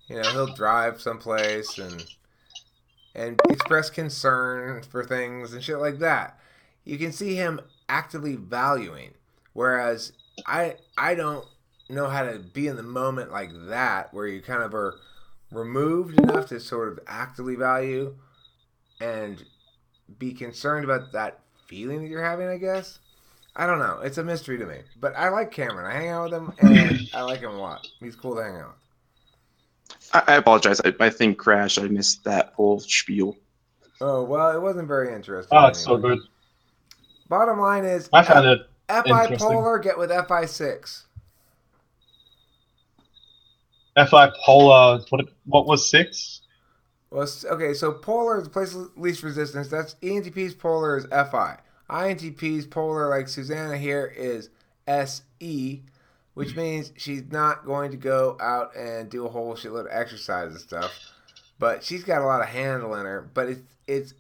he'll drive someplace and express concern for things and shit like that. You can see him actively valuing, whereas I don't know how to be in the moment like that, where you kind of are removed enough to sort of actively value and be concerned about that feeling that you're having, I guess. I don't know. It's a mystery to me. But I like Cameron. I hang out with him, and I like him a lot. He's cool to hang out with. I apologize. I think Crash. I missed that whole spiel. Oh, well, it wasn't very interesting. Oh, it's so good. Bottom line is, I found it FI interesting. Polar, get with FI6. FI Polar, what was 6? Well, okay, so Polar is the place of least resistance. That's ENTP's Polar is FI. INTP's Polar, like Susanna here, is SE, which means she's not going to go out and do a whole shitload of exercise and stuff. But she's got a lot of handle in her. But it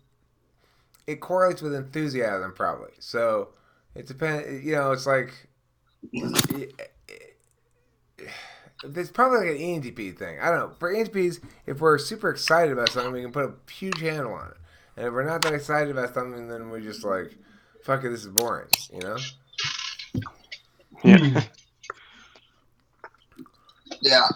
correlates with enthusiasm, probably. So it depends. It's like it's probably like an ENTP thing. I don't know. For ENTPs, if we're super excited about something, we can put a huge handle on it. And if we're not that excited about something, then we're just like, fuck it, this is boring, Yeah. Yeah.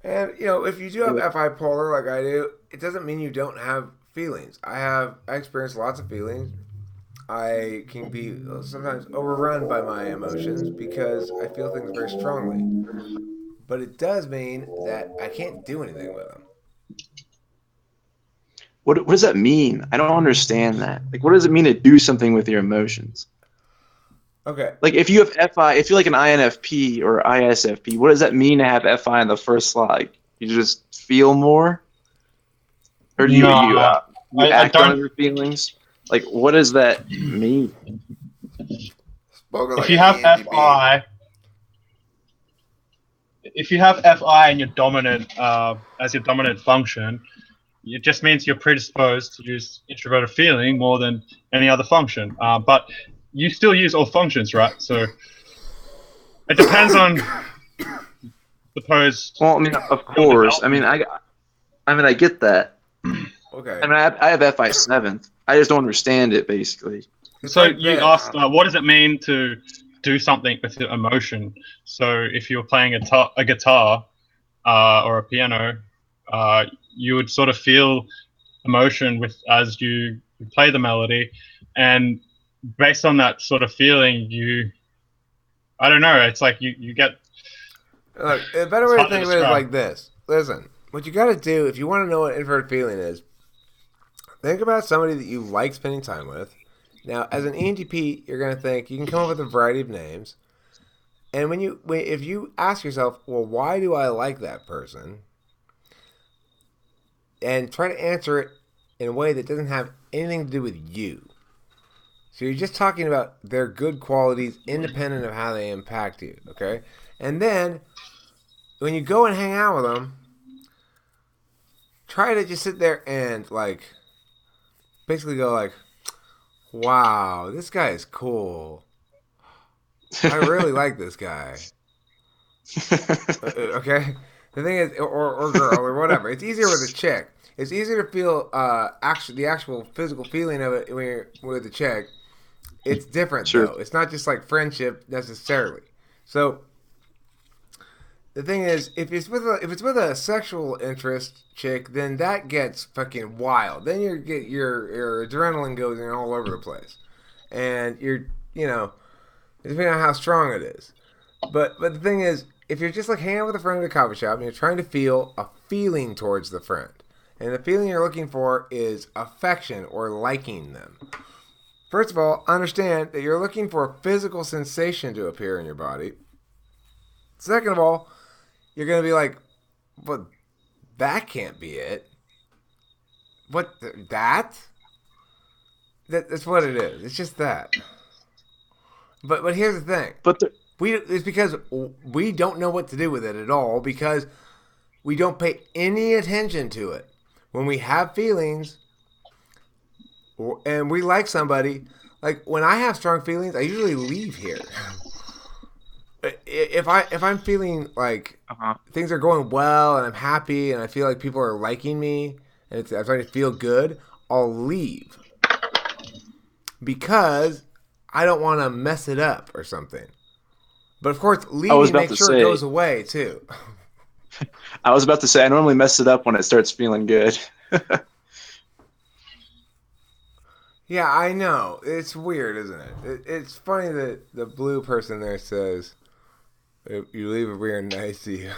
And, if you do have FI Polar like I do, it doesn't mean you don't have feelings. I experience lots of feelings. I can be sometimes overrun by my emotions because I feel things very strongly. But it does mean that I can't do anything with them. What does that mean? I don't understand that. Like, what does it mean to do something with your emotions? Okay. Like, if you have FI, if you're like an INFP or ISFP, what does that mean to have FI in the first slide? You just feel more, or do you act on your feelings? Like, what does that mean? If you have FI, and your dominant as your dominant function, it just means you're predisposed to use introverted feeling more than any other function. But you still use all functions, right? So it depends on suppose. Well, I mean, of course. I mean, I get that. Okay. I mean, I have FI 7th. I just don't understand it, basically. So you asked, what does it mean to do something with your emotion? So if you're playing a guitar or a piano, you would sort of feel emotion as you play the melody, and based on that sort of feeling, I don't know. It's like you get. Look, a better way to think of it is like this. Listen, what you got to do if you want to know what introverted feeling is, think about somebody that you like spending time with. Now, as an ENTP, you're going to think you can come up with a variety of names, and if you ask yourself, well, why do I like that person, and try to answer it in a way that doesn't have anything to do with you. So you're just talking about their good qualities independent of how they impact you, okay? And then when you go and hang out with them, try to just sit there and basically go like, wow, this guy is cool. I really like this guy. Okay? The thing is, or girl, or whatever. It's easier with a chick. It's easier to feel the actual physical feeling of it when you're with a chick. It's different, though. It's not just like friendship necessarily. So the thing is, if it's with a sexual interest chick, then that gets fucking wild. Then your adrenaline goes in all over the place, and depending on how strong it is. But the thing is, if you're just like hanging out with a friend at a coffee shop and you're trying to feel a feeling towards the friend, and the feeling you're looking for is affection or liking them. First of all, understand that you're looking for a physical sensation to appear in your body. Second of all, you're gonna be like, "But that can't be it." What that's what it is. It's just that. But here's the thing. But It's because we don't know what to do with it at all because we don't pay any attention to it. When we have feelings and we like somebody, like when I have strong feelings, I usually leave here. If I'm feeling like things are going well and I'm happy and I feel like people are liking me and I'm starting to feel good, I'll leave because I don't want to mess it up or something. But of course, leaving makes sure it goes away too. I was about to say I normally mess it up when it starts feeling good. Yeah, I know. It's weird, isn't it? It's funny that the blue person there says, you leave it weird nice to you.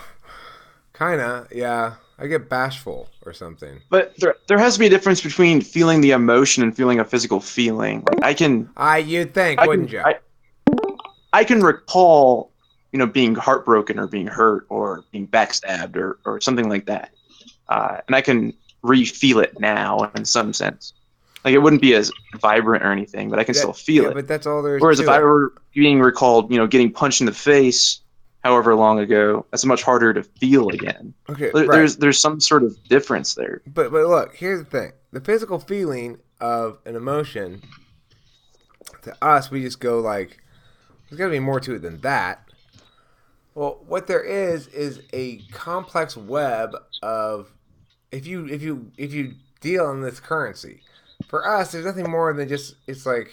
Kinda, yeah. I get bashful or something. But there has to be a difference between feeling the emotion and feeling a physical feeling. Like you'd think, wouldn't you? I can recall, being heartbroken or being hurt or being backstabbed or something like that. And I can re-feel it now in some sense. Like it wouldn't be as vibrant or anything, but I can still feel it. But that's all there is. Whereas if I were being recalled, getting punched in the face however long ago, that's much harder to feel again. Okay, there's some sort of difference there. But look, here's the thing: the physical feeling of an emotion, to us, we just go like, there's got to be more to it than that. Well, what there is a complex web of if you deal in this currency. For us, there's nothing more than just it's like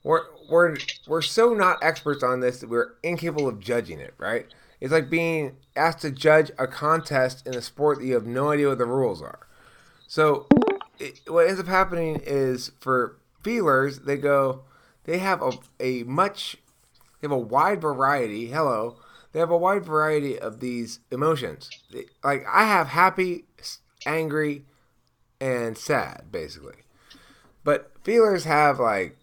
we're so not experts on this that we're incapable of judging it, right? It's like being asked to judge a contest in a sport that you have no idea what the rules are. So what ends up happening is for feelers, they have a wide variety. They have a wide variety of these emotions. Like I have happy, angry, and sad, basically. But feelers have like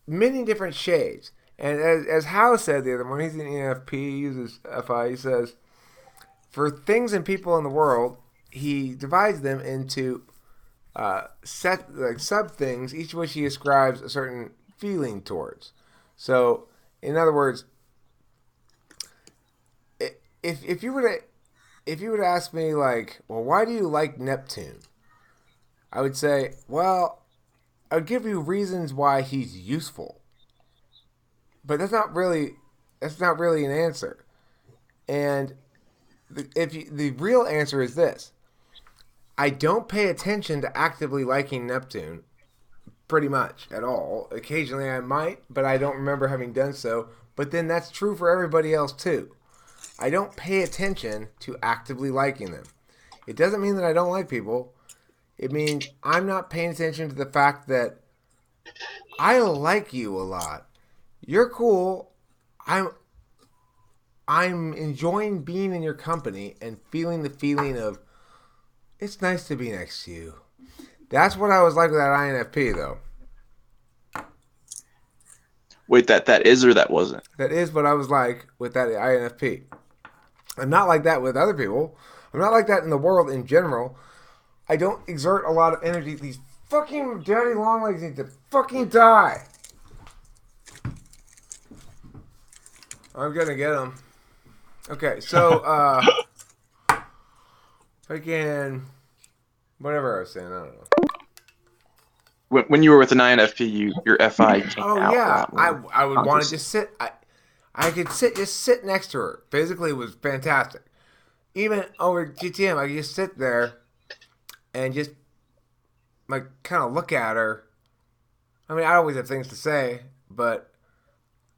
many different shades. And as Hal said the other morning, he's an ENFP, he uses FI, he says, for things and people in the world, he divides them into sub things, each of which he ascribes a certain feeling towards. So, in other words, if you were to ask me like, well, why do you like Neptune? I would say, well, I'll give you reasons why he's useful. But that's not really an answer. And the real answer is this. I don't pay attention to actively liking Neptune pretty much at all. Occasionally I might, but I don't remember having done so. But then that's true for everybody else too. I don't pay attention to actively liking them. It doesn't mean that I don't like people. It means I'm not paying attention to the fact that I like you a lot. You're cool. I'm enjoying being in your company and feeling the feeling of it's nice to be next to you. That's what I was like with that INFP though. Wait, that is or that wasn't? That is what I was like with that INFP. I'm not like that with other people. I'm not like that in the world in general. I don't exert a lot of energy. These fucking daddy long legs need to fucking die. I'm gonna get them. Okay, so again, whatever I was saying, I don't know. When you were with an INFP, your FI came out. Oh yeah, I would want to just sit. I could sit next to her. Physically, it was fantastic. Even over GTM, I could just sit there and just like kind of look at her. I mean, I always have things to say, but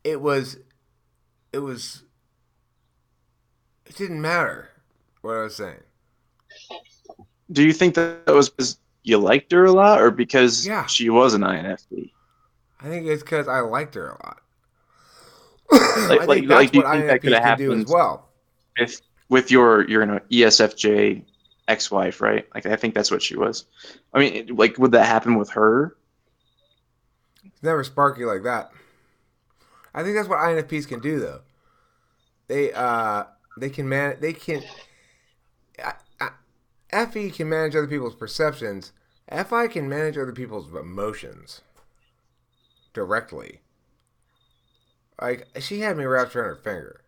it didn't matter what I was saying. Do you think that was because you liked her a lot, or because she was an INFP? I think it's because I liked her a lot. Like, do you think that could have happened as well? With your ESFJ ex-wife, right? Like, I think that's what she was. I mean, like, would that happen with her? It's never sparky like that. I think that's what INFPs can do, though. They can manage. They can. FE can manage other people's perceptions. FI can manage other people's emotions directly. Like, she had me wrapped around her finger.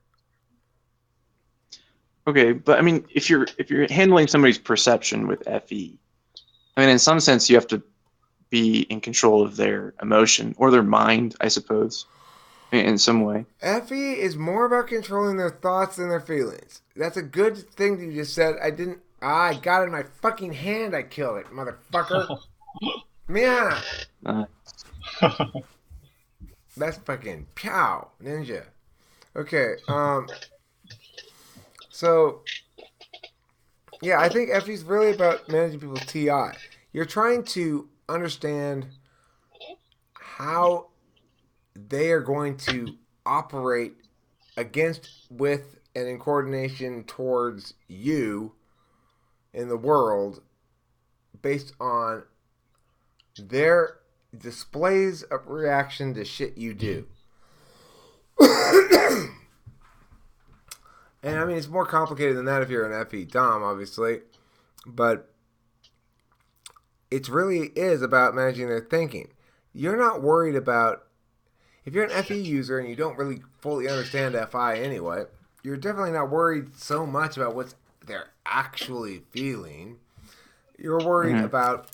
Okay, but I mean, if you're handling somebody's perception with FE, I mean, in some sense, you have to be in control of their emotion or their mind, I suppose, in some way. FE is more about controlling their thoughts than their feelings. That's a good thing that you just said. I got it in my fucking hand. I killed it, motherfucker. Man. That's fucking pow, ninja. Okay, so, yeah, I think FE's really about managing people's TI. You're trying to understand how they are going to operate against, with, and in coordination towards you in the world based on their displays of reaction to shit you do. And I mean, it's more complicated than that if you're an FE Dom, obviously. But it really is about managing their thinking. You're not worried about, if you're an FE user and you don't really fully understand FI anyway, you're definitely not worried so much about what they're actually feeling. You're worried about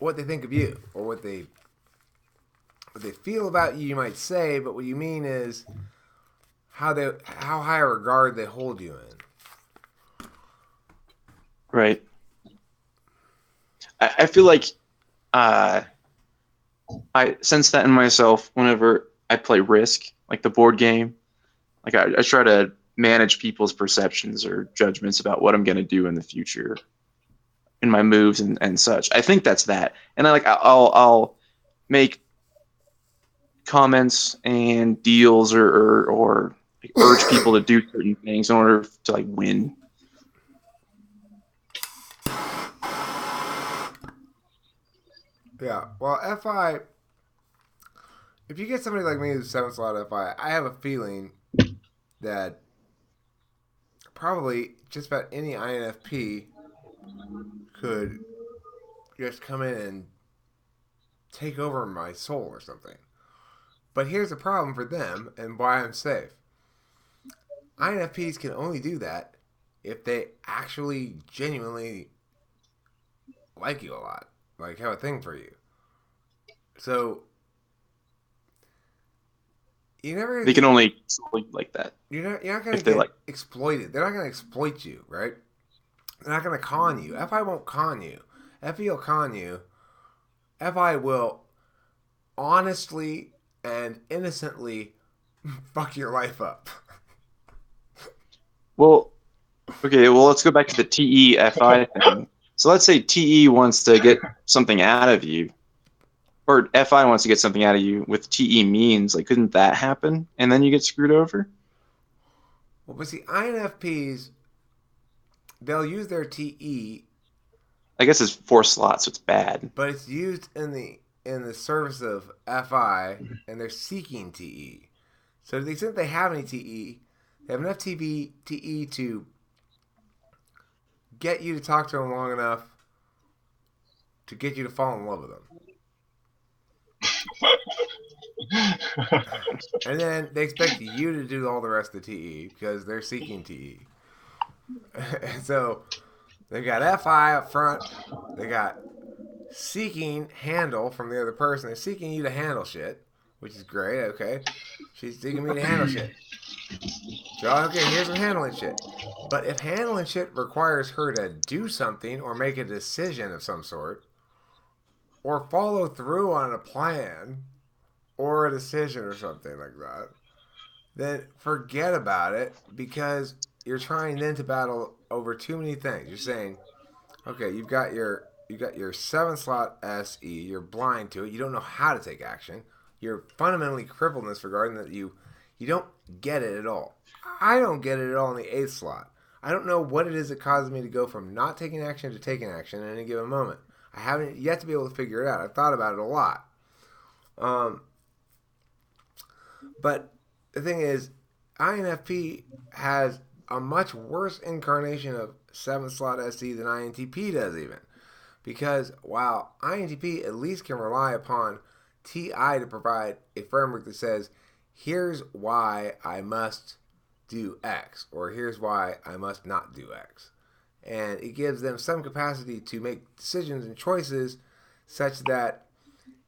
what they think of you, or what they feel about you might say, but what you mean is how high a regard they hold you in. Right. I feel like I sense that in myself whenever I play Risk, like the board game. Like I try to manage people's perceptions or judgments about what I'm going to do in the future, in my moves and such. I think that's that. And I'll make comments and deals or like urge people to do certain things in order to like win. Yeah, well, FI, if you get somebody like me who's 7 slot FI, I have a feeling that probably just about any INFP could just come in and take over my soul or something. But here's the problem for them and why I'm safe. INFPs can only do that if they actually genuinely like you a lot, like have a thing for you. So you never. They can only like that. You're not going to get exploited. They're not going to exploit you, right? They're not going to con you. FI won't con you. FE will con you. FI will honestly and innocently fuck your life up. Well, okay, well, let's go back to the TE-FI thing. So let's say TE wants to get something out of you, or FI wants to get something out of you with TE means. Like, couldn't that happen? And then you get screwed over? Well, but see, INFPs, they'll use their TE. I guess it's 4 slots, so it's bad. But it's used in the service of FI, and they're seeking TE. So to the extent they have any TE, they have enough TE to get you to talk to them long enough to get you to fall in love with them. And then they expect you to do all the rest of the TE because they're seeking TE. So they've got FI up front. They got seeking handle from the other person. They're seeking you to handle shit, which is great. Okay. She's seeking me to handle shit. So, okay, here's some handling shit. But if handling shit requires her to do something or make a decision of some sort, or follow through on a plan or a decision or something like that, then forget about it, because you're trying then to battle over too many things. You're saying, okay, you've got your 7 slot SE, you're blind to it, you don't know how to take action, you're fundamentally crippled in this regard, and that you don't get it at all. I don't get it at all in the 8th slot. I don't know what it is that causes me to go from not taking action to taking action in any given moment. I haven't yet to be able to figure it out. I've thought about it a lot. But the thing is, INFP has a much worse incarnation of 7th slot SC than INTP does even. Because while INTP at least can rely upon TI to provide a framework that says, here's why I must do X, or here's why I must not do X. And it gives them some capacity to make decisions and choices such that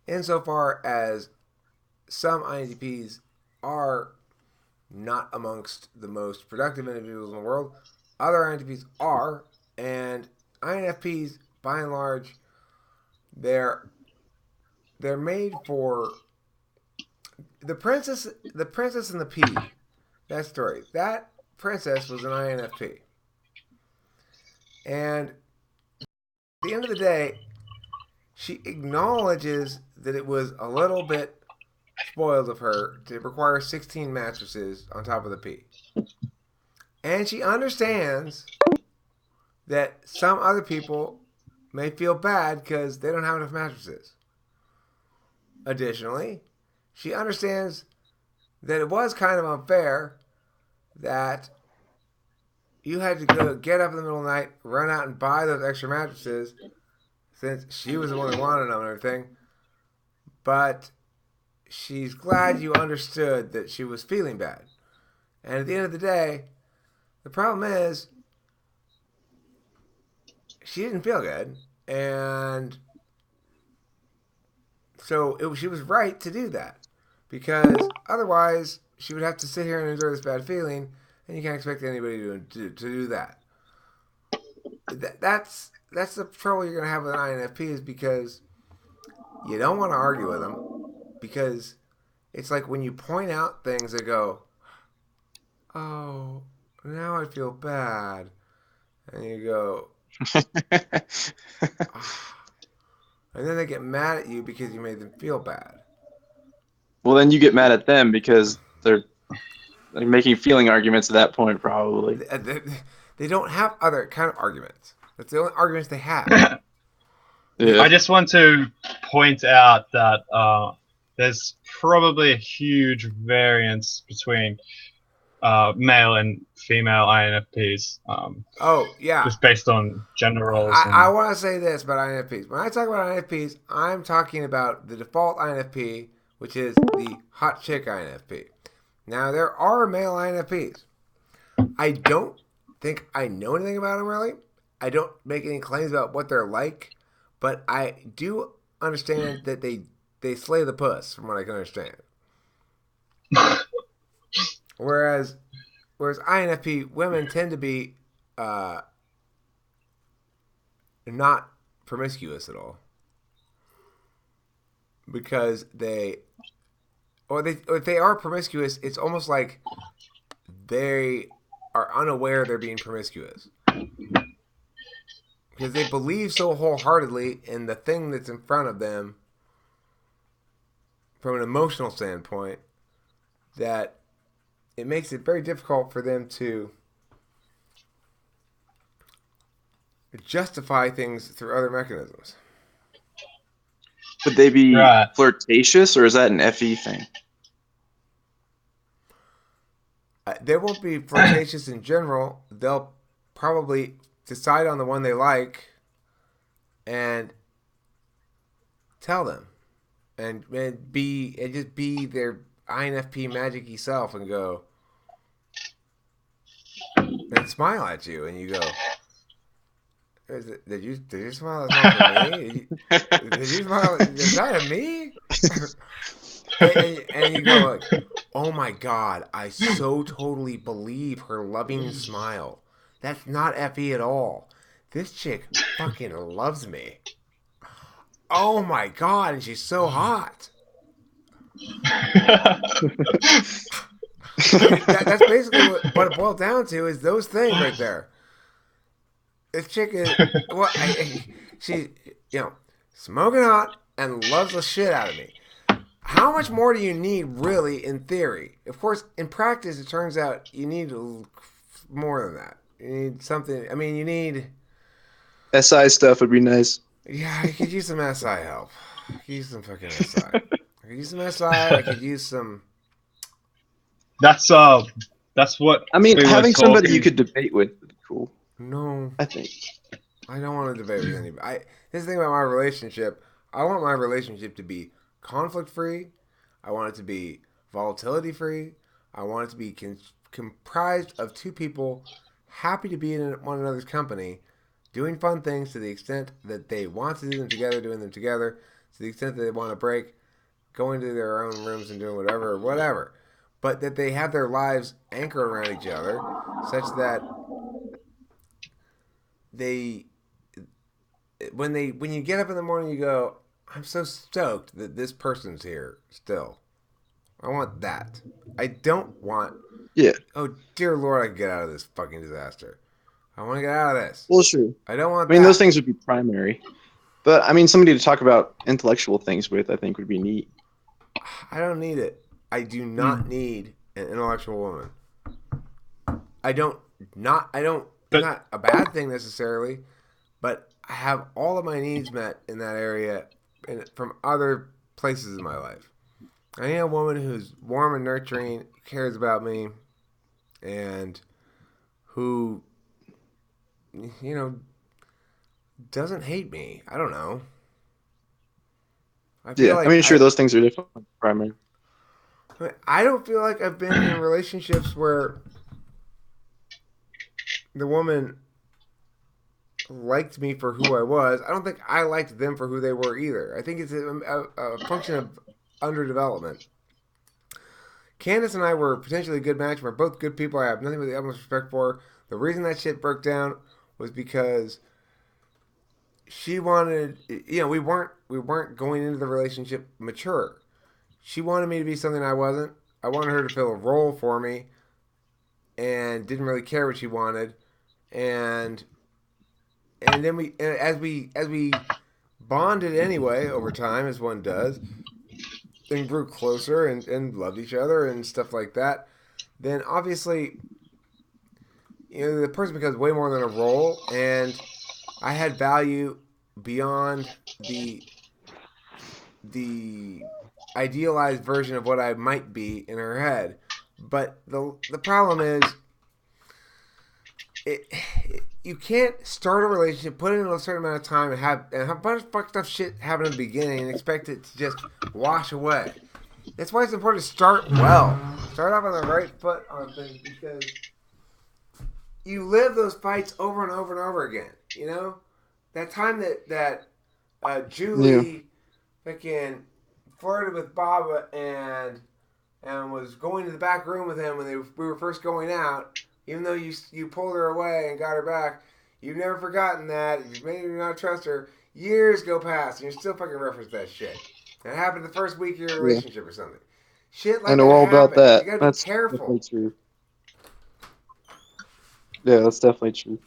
insofar as some INTPs are not amongst the most productive individuals in the world, other INTPs are, and INFPs, by and large, they're made for the princess and the pea. That story. That princess was an INFP. And at the end of the day, she acknowledges that it was a little bit spoiled of her to require 16 mattresses on top of the pea. And she understands that some other people may feel bad because they don't have enough mattresses. Additionally, she understands that it was kind of unfair that you had to go get up in the middle of the night, run out and buy those extra mattresses since she was the one who wanted them and everything. But she's glad you understood that she was feeling bad. And at the end of the day, the problem is she didn't feel good. And so she was right to do that. Because otherwise, she would have to sit here and endure this bad feeling, and you can't expect anybody to do that. That's the trouble you're going to have with an INFP, is because you don't want to argue with them, because it's like when you point out things that go, oh, now I feel bad, and you go, oh. And then they get mad at you because you made them feel bad. Well, then you get mad at them because they're making feeling arguments at that point, probably. They don't have other kind of arguments. That's the only arguments they have. Yeah. I just want to point out that there's probably a huge variance between male and female INFPs. Oh, yeah. Just based on gender roles. I want to say this about INFPs. When I talk about INFPs, I'm talking about the default INFP, which is the hot chick INFP. Now, there are male INFPs. I don't think I know anything about them, really. I don't make any claims about what they're like, but I do understand that they slay the puss, from what I can understand. Whereas INFP women tend to be not promiscuous at all, because if they are promiscuous, it's almost like they are unaware they're being promiscuous, because they believe so wholeheartedly in the thing that's in front of them from an emotional standpoint that it makes it very difficult for them to justify things through other mechanisms. Would they be Right. flirtatious, or is that an FE thing? They won't be flirtatious in general. They'll probably decide on the one they like and tell them, and just be their INFP magic-y self and go and smile at you, and you go, did you smile? That's not for me. Did you smile? Is that at me? and you go like, oh my god, I so totally believe her loving smile. That's not FE at all. This chick fucking loves me. Oh my god, and she's so hot. That's basically what it boils down to, is those things right there. This chick is she's smoking hot and loves the shit out of me. How much more do you need, really, in theory? Of course, in practice, it turns out you need more than that. You need something. I mean, you need SI stuff would be nice. Yeah, I could use some SI help. I could use some fucking SI. I could use some SI. I could use some. That's That's what I mean, we were having somebody you talking. could debate with would be cool. No, I think. I don't want to debate with anybody. This thing about my relationship, I want my relationship to be conflict free. I want it to be volatility free. I want it to be comprised of two people happy to be in one another's company, doing fun things to the extent that they want to do them together, doing them together, to the extent that they want to break, going to their own rooms and doing whatever. But that they have their lives anchored around each other such that they when you get up in the morning you go, I'm so stoked that this person's here still. I want that. I don't want, Yeah. oh dear Lord, I can get out of this fucking disaster. I want to get out of this. Well, sure. I don't want I mean, that. those things would be primary. But I mean, somebody to talk about intellectual things with, I think, would be neat. I don't need it. I do not need an intellectual woman. I don't not I don't it's But not a bad thing necessarily, but I have all of my needs met in that area and from other places in my life. I need a woman who's warm and nurturing, cares about me, and who, you know, doesn't hate me. I don't know. I feel Yeah. I like mean, sure, those things are definitely primary. I don't feel like I've been in relationships where the woman liked me for who I was. I don't think I liked them for who they were either. I think it's a function of underdevelopment. Candace and I were potentially a good match. We're both good people. I have nothing but the utmost respect for. The reason that shit broke down was because she wanted, we weren't going into the relationship mature. She wanted me to be something I wasn't. I wanted her to fill a role for me, and didn't really care what she wanted. And then as we bonded anyway over time, as one does, and grew closer and loved each other and stuff like that, then obviously, the person becomes way more than a role, and I had value beyond the idealized version of what I might be in her head. But the problem is, you can't start a relationship, put it in a certain amount of time, and have a bunch of fucked up shit happen in the beginning, and expect it to just wash away. That's why it's important to start well. Start off on the right foot on things, because you live those fights over and over and over again. That time that Julie fucking flirted with Baba and was going to the back room with him when we were first going out. Even though you pulled her away and got her back, you've never forgotten that. You've made her not trust her. Years go past, and you're still fucking reference that shit. That happened the first week of your relationship or something. Shit like I know that all about happens. that. You gotta be That's careful. definitely true. Yeah, that's definitely true.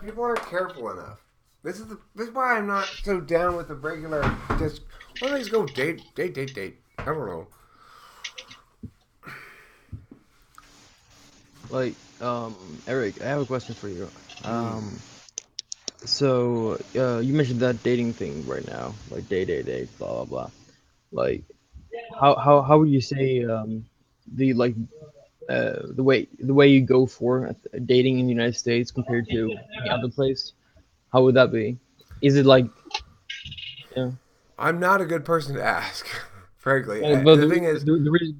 People aren't careful enough. This is why I'm not so down with the regular. Just why don't they just go date? I don't know. Like, Eric, I have a question for you. So, you mentioned that dating thing right now, like date, blah blah blah. Like, how would you say the like the way you go for dating in the United States compared to any other place? How would that be? Is it like, yeah? I'm not a good person to ask, frankly. But The thing is, the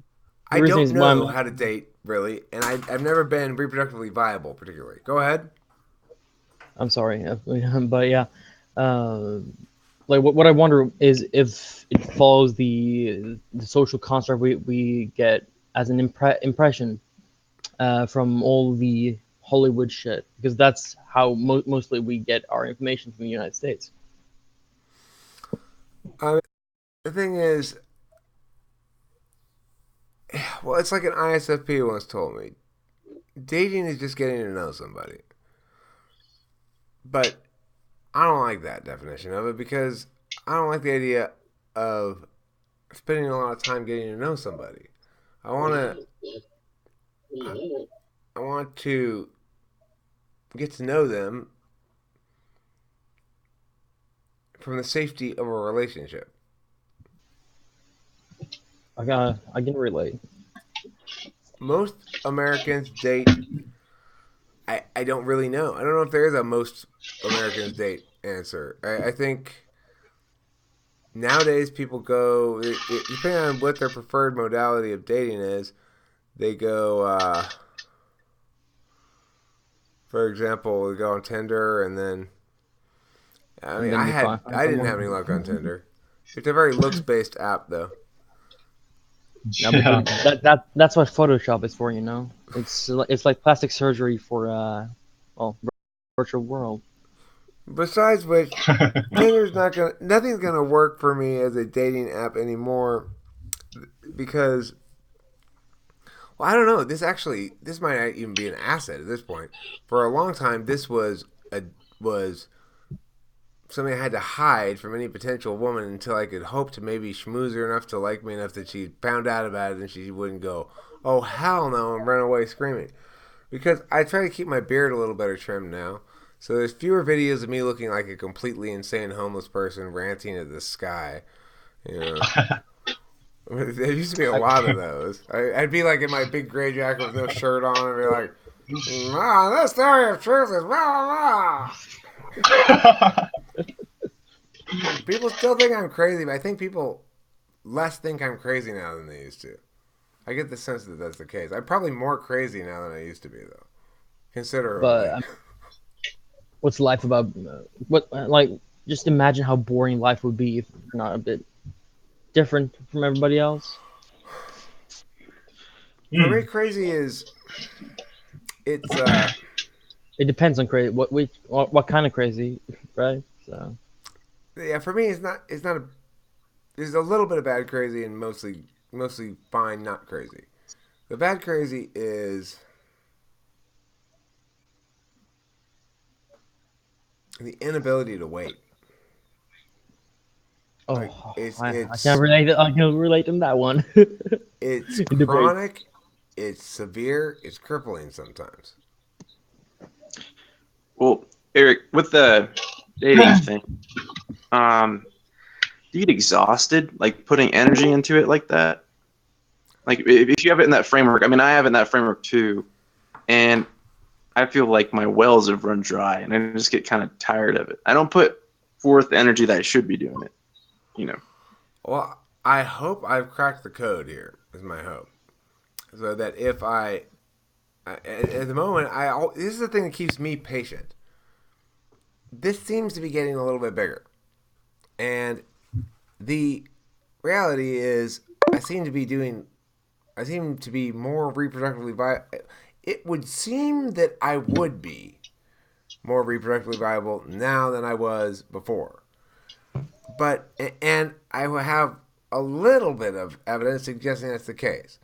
I reason don't is why I'm know how to date really, and I've never been reproductively viable, particularly. Go ahead. I'm sorry, but yeah, uh, like what I wonder is if it follows the social construct we get as an impression from all the Hollywood shit, because that's how mostly we get our information from the United States. The thing is, well, it's like an ISFP once told me. Dating is just getting to know somebody. But I don't like that definition of it, because I don't like the idea of spending a lot of time getting to know somebody. I want to get to know them from the safety of a relationship. I can relate. most Americans date. I don't really know. I don't know if there is a most Americans date answer. I think nowadays people go, depending on what their preferred modality of dating is, they go, for example, they go on Tinder and then, I mean, then you find I didn't someone. have any luck on Tinder. It's a very looks-based app, though. No, but that's what Photoshop is for, you know. It's like plastic surgery for virtual world. Besides which, nothing's gonna work for me as a dating app anymore because, well, I don't know. This might not even be an asset at this point. For a long time, this was something I had to hide from any potential woman until I could hope to maybe schmooze her enough to like me enough that she found out about it and she wouldn't go, "Oh hell no," and run away screaming. Because I try to keep my beard a little better trimmed now. So there's fewer videos of me looking like a completely insane homeless person ranting at the sky. You know, there used to be a lot of those. I'd be like in my big gray jacket with no shirt on and be like, "This theory of truth is blah, blah, blah." People still think I'm crazy, but I think people less think I'm crazy now than they used to. I get the sense that that's the case. I'm probably more crazy now than I used to be, though. Considerably. But what's life about? Just imagine how boring life would be if you're not a bit different from everybody else. For me, crazy is it depends on crazy. What kind of crazy, right? So yeah, for me, it's not a. There's a little bit of bad crazy and mostly fine, not crazy. The bad crazy is the inability to wait. Oh, Like, I can't relate. I can relate to that one. It's chronic, it's severe, it's crippling sometimes. Well, Eric, with the dating thing, do you get exhausted, like putting energy into it like that? Like if you have it in that framework, I mean, I have it in that framework too, and I feel like my wells have run dry, and I just get kind of tired of it. I don't put forth the energy that I should be doing it, you know. Well, I hope I've cracked the code here, is my hope. So that if at the moment, this is the thing that keeps me patient. This seems to be getting a little bit bigger. And the reality is, I seem to be more reproductively viable. It would seem that I would be more reproductively viable now than I was before. And I will have a little bit of evidence suggesting that's the case.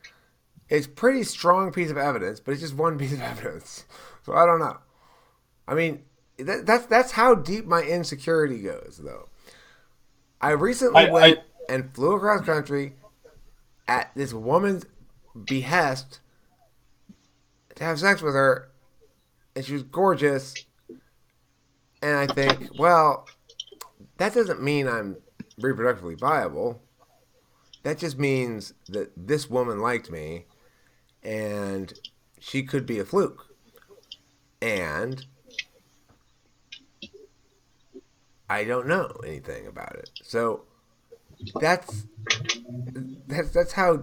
It's a pretty strong piece of evidence, but it's just one piece of evidence. So I don't know. I mean, that's how deep my insecurity goes, though. I recently went and flew across country at this woman's behest to have sex with her, and she was gorgeous. And I think, well, that doesn't mean I'm reproductively viable. That just means that this woman liked me, and she could be a fluke. And I don't know anything about it. So that's how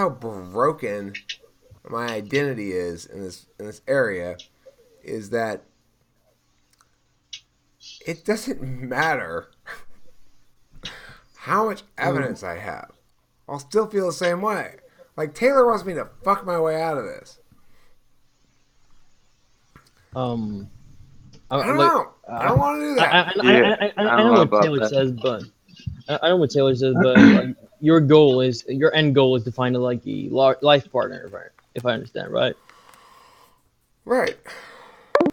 broken my identity is in this area, is that it doesn't matter how much evidence I have. I'll still feel the same way. Like, Taylor wants me to fuck my way out of this. I don't know. I don't want to do that. I know what Taylor says, but like, your end goal is to find a life partner, right? If I understand, right? Right.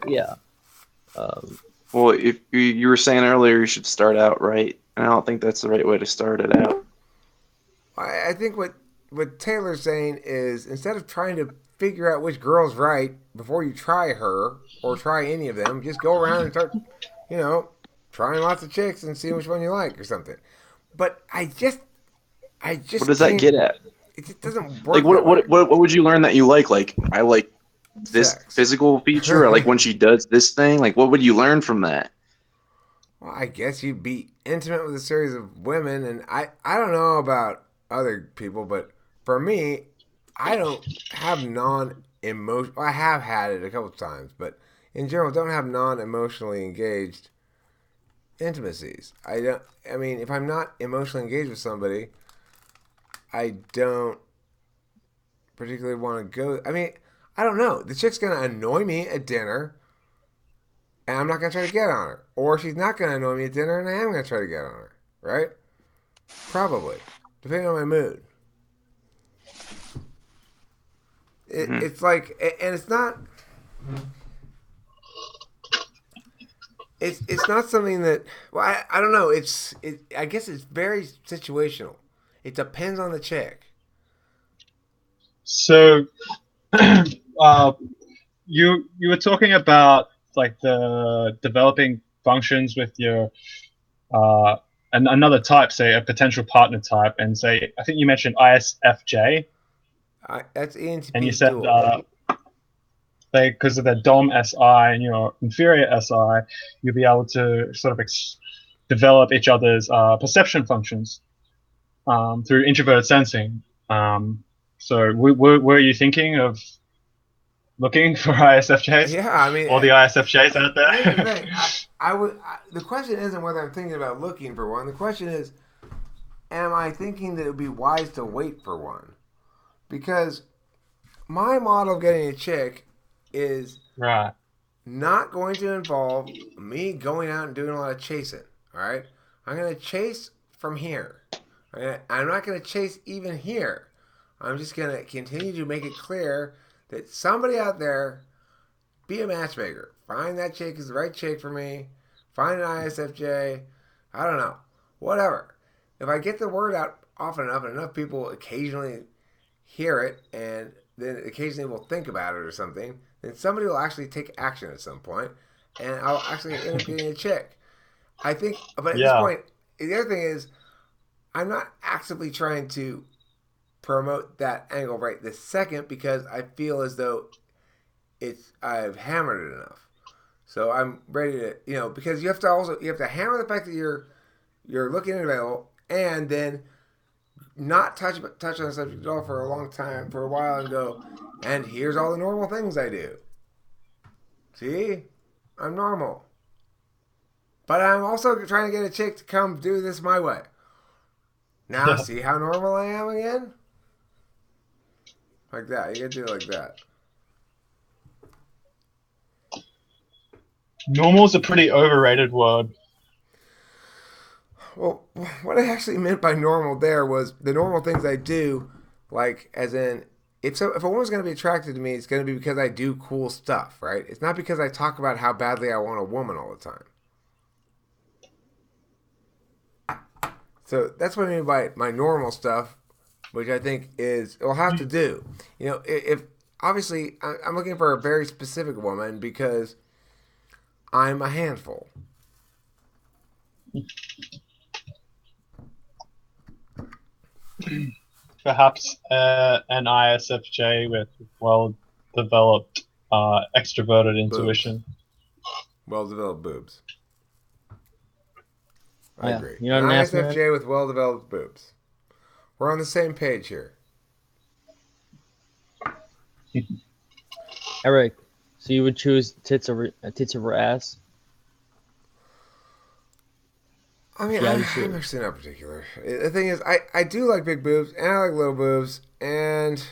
Yeah. Well, if you were saying earlier, you should start out right, and I don't think that's the right way to start it out. I think what Taylor's saying is, instead of trying to figure out which girl's right before you try her or try any of them, just go around and start, trying lots of chicks and see which one you like or something. But I just what does that get at? it just doesn't work. Like what would you learn that you like? Like I like this Sex. physical feature, or like when she does this thing. Like what would you learn from that? Well, I guess you'd be intimate with a series of women, and I don't know about other people, but for me, I don't have non-emotional. I have had it a couple of times, but in general, don't have non-emotionally engaged intimacies. I don't. I mean, if I'm not emotionally engaged with somebody, I don't particularly want to go. I mean, I don't know. The chick's gonna annoy me at dinner, and I'm not gonna try to get on her. Or she's not gonna annoy me at dinner, and I am gonna try to get on her. Right? Probably, depending on my mood. It's like, and it's not. It's not something that. Well, I don't know. I guess it's very situational. It depends on the chick. So, you were talking about like the developing functions with your and another type, say a potential partner type, and say I think you mentioned ISFJ, That's ENTP and you said dual. because of the Dom SI and your inferior SI, you'll be able to sort of develop each other's perception functions through introverted sensing. So were you thinking of looking for ISFJs? Yeah, I mean, all the ISFJs out there. here's the thing. The question isn't whether I'm thinking about looking for one. The question is, am I thinking that it would be wise to wait for one? Because my model of getting a chick is Right. not going to involve me going out and doing a lot of chasing. All right, I'm going to chase from here. I'm not going to chase even here. I'm just going to continue to make it clear that somebody out there, be a matchmaker. Find that chick is the right chick for me. Find an ISFJ. I don't know. Whatever. If I get the word out often enough and enough people occasionally hear it and then occasionally will think about it or something, then somebody will actually take action at some point and I'll actually end up getting a chick. I think, but at this point, the other thing is, I'm not actively trying to promote that angle right this second because I feel as though I've hammered it enough. So I'm ready to, because you have to hammer the fact that you're looking available and then not touch on the subject at all for a long time, for a while, and go, and here's all the normal things I do. See? I'm normal. But I'm also trying to get a chick to come do this my way. Now, see how normal I am again? Like that. You gotta do it like that. Normal's a pretty overrated word. Well, what I actually meant by normal there was the normal things I do, like as in if a woman's going to be attracted to me, it's going to be because I do cool stuff, right? It's not because I talk about how badly I want a woman all the time. So that's what I mean by my normal stuff, which I think will have to do. If obviously I'm looking for a very specific woman because I'm a handful. Perhaps an ISFJ with well-developed extroverted intuition. Well-developed boobs. I Yeah. agree. You know An what I'm asking? ISFJ with well-developed boobs. We're on the same page here. Eric, so you would choose tits over ass? I mean, Yeah, I'm you should. actually not particular. The thing is, I do like big boobs, and I like little boobs, and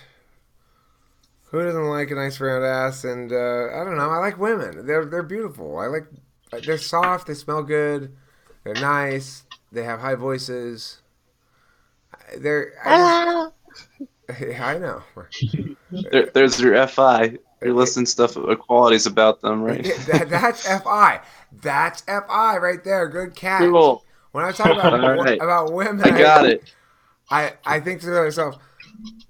who doesn't like a nice round ass? And I don't know, I like women. They're beautiful. They're soft. They smell good. They're nice. They have high voices. I know. There's your FI. You're listing stuff qualities about them, right? That's FI. That's FI right there. Good catch. Cool. When I talk about All right. about women, I got it. I think to myself,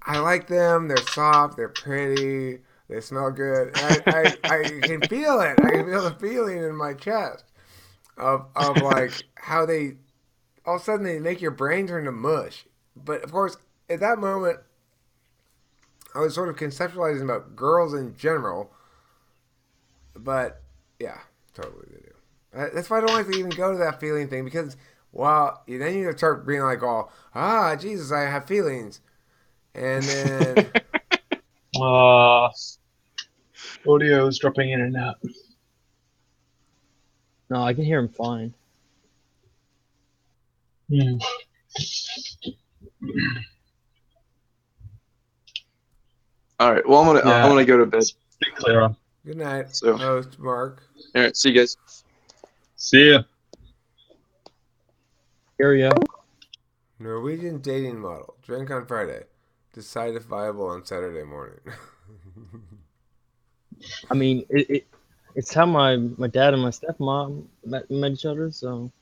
I like them. They're soft. They're pretty. They smell good. And I can feel it. I can feel the feeling in my chest of like how they all of a sudden they make your brain turn to mush. But of course, at that moment, I was sort of conceptualizing about girls in general, but yeah, totally they do. That's why I don't like to even go to that feeling thing because, well, then you start being like, "Oh, Jesus, I have feelings," and then Audio is dropping in and out. No, I can hear him fine. Hmm. All right. Well, I'm Yeah. gonna go to bed. It's a bit clearer. good night, So, host Mark. all right. See you guys. See ya. Here you go. Norwegian dating model. Drink on Friday. Decide if viable on Saturday morning. I mean, it's how my dad and my stepmom met each other. So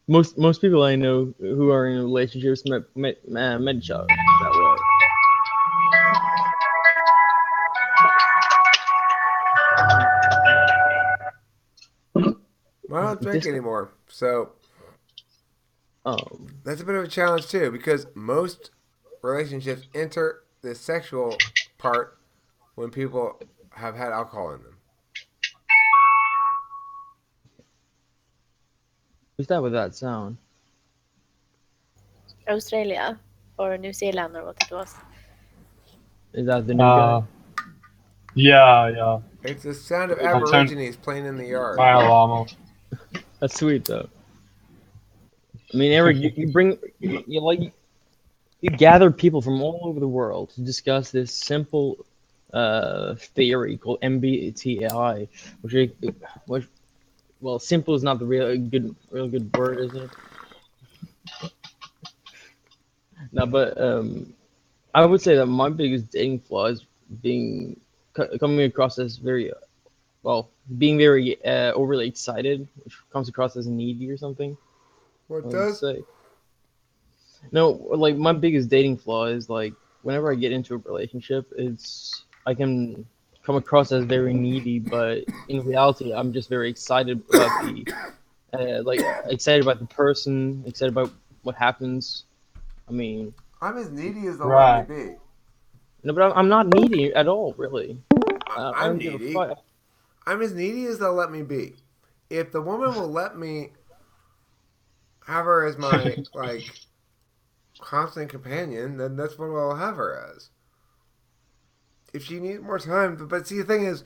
most people I know who are in relationships met each other that way. I don't drink anymore, so Um, that's a bit of a challenge too because most relationships enter the sexual part when people have had alcohol in them. who's that with that sound? Australia or New Zealand or what it was. Is that the new guy? Yeah. It's the sound of I turned Aborigines playing in the yard. my alarm off. That's sweet though. I mean, Eric, you bring you gather people from all over the world to discuss this simple theory called MBTI, which well, simple is not the real good word, is it? No, but I would say that my biggest dating flaw is coming across as very being very overly excited, which comes across as needy or something. I What would does? say. No, like my biggest dating flaw is like whenever I get into a relationship, I can come across as very needy, but in reality, I'm just very excited about excited about the person, excited about what happens. I mean, I'm as needy as they'll Right. let me be. no, but I'm not needy at all, really. I I'm don't give a needy. fuck. I'm as needy as they'll let me be. If the woman will let me have her as my constant companion, then that's what I'll have her as. If she needs more time, but see the thing is,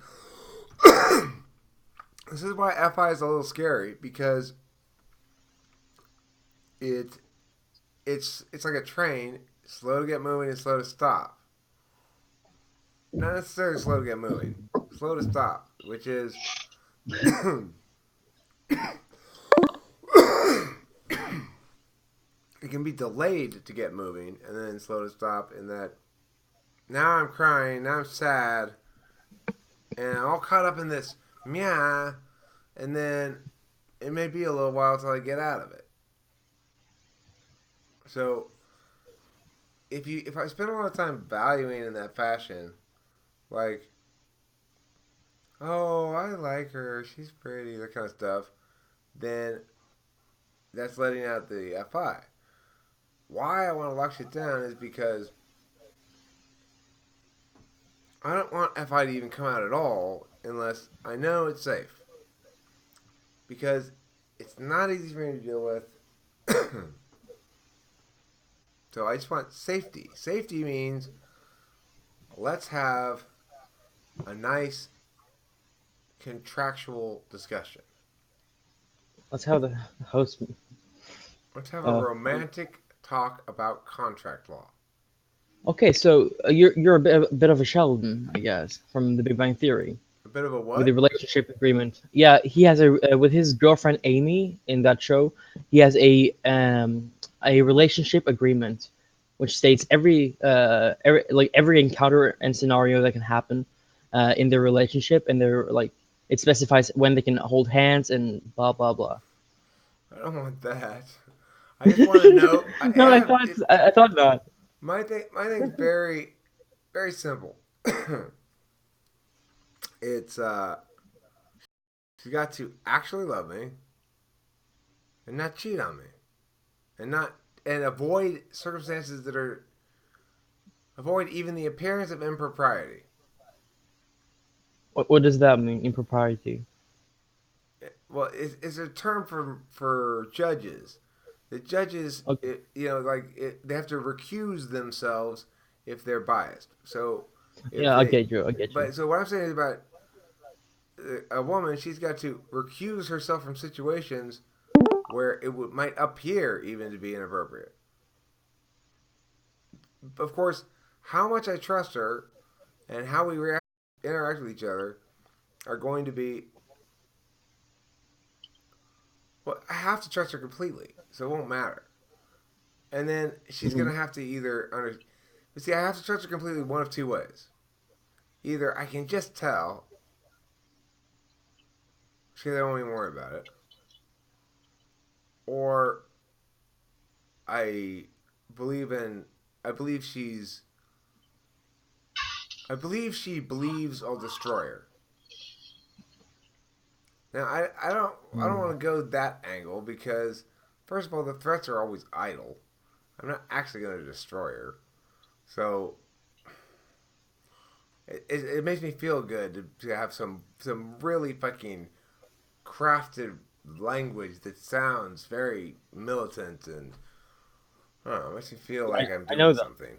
this is why FI is a little scary because it it's like a train, slow to get moving and slow to stop. Not necessarily slow to get moving, slow to stop, which is it can be delayed to get moving and then slow to stop in that now I'm crying, now I'm sad, and I'm all caught up in this meow, and then it may be a little while till I get out of it. So if I spend a lot of time valuing in that fashion, like, oh, I like her, she's pretty, that kind of stuff, then that's letting out the FI. Why I want to lock shit down is because I don't want FI to even come out at all unless I know it's safe. Because it's not easy for me to deal with. So I just want safety. Safety means let's have a nice contractual discussion. That's how the host. Let's have a romantic talk about contract law. Okay, so you're a bit of a Sheldon, I guess, from The Big Bang Theory. A bit of a With the what? relationship agreement. Yeah, he has with his girlfriend Amy in that show. He has a relationship agreement, which states every encounter and scenario that can happen in their relationship, and it specifies when they can hold hands and blah blah blah. I don't want that. I just want to know. No, I thought not. My thing's very, very simple. It's she's got to actually love me and not cheat on me and avoid circumstances that are Avoid even the appearance of impropriety. What does that mean, impropriety? Well, it's a term for judges. The judges, Okay. they have to recuse themselves if they're biased. So, if Yeah, I they, get you. I get you. but so what I'm saying is about a woman, she's got to recuse herself from situations where might appear even to be inappropriate. Of course, how much I trust her and how we interact with each other are going to be. Well, I have to trust her completely, so it won't matter. And then she's Mhm. gonna have to either see, I have to trust her completely one of two ways. Either I can just tell she don't even worry about it, or I believe in. I believe she's. I believe she believes I'll destroy her. Now I don't want to go that angle because first of all the threats are always idle. I'm not actually going to destroy her, so it makes me feel good to have some really fucking crafted language that sounds very militant and I don't know, it makes me feel like I'm I know doing that. something.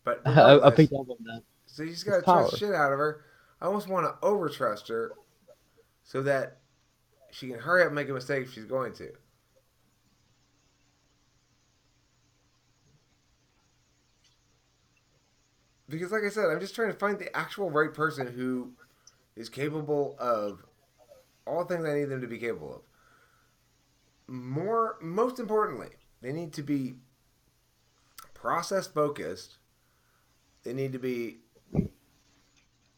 But I regardless, picked up on that. so you just It's gotta trust power. the shit out of her. I almost want to over trust her so that she can hurry up and make a mistake if she's going to. Because like I said, I'm just trying to find the actual right person who is capable of all the things I need them to be capable of. Most importantly, they need to be process focused. They need to be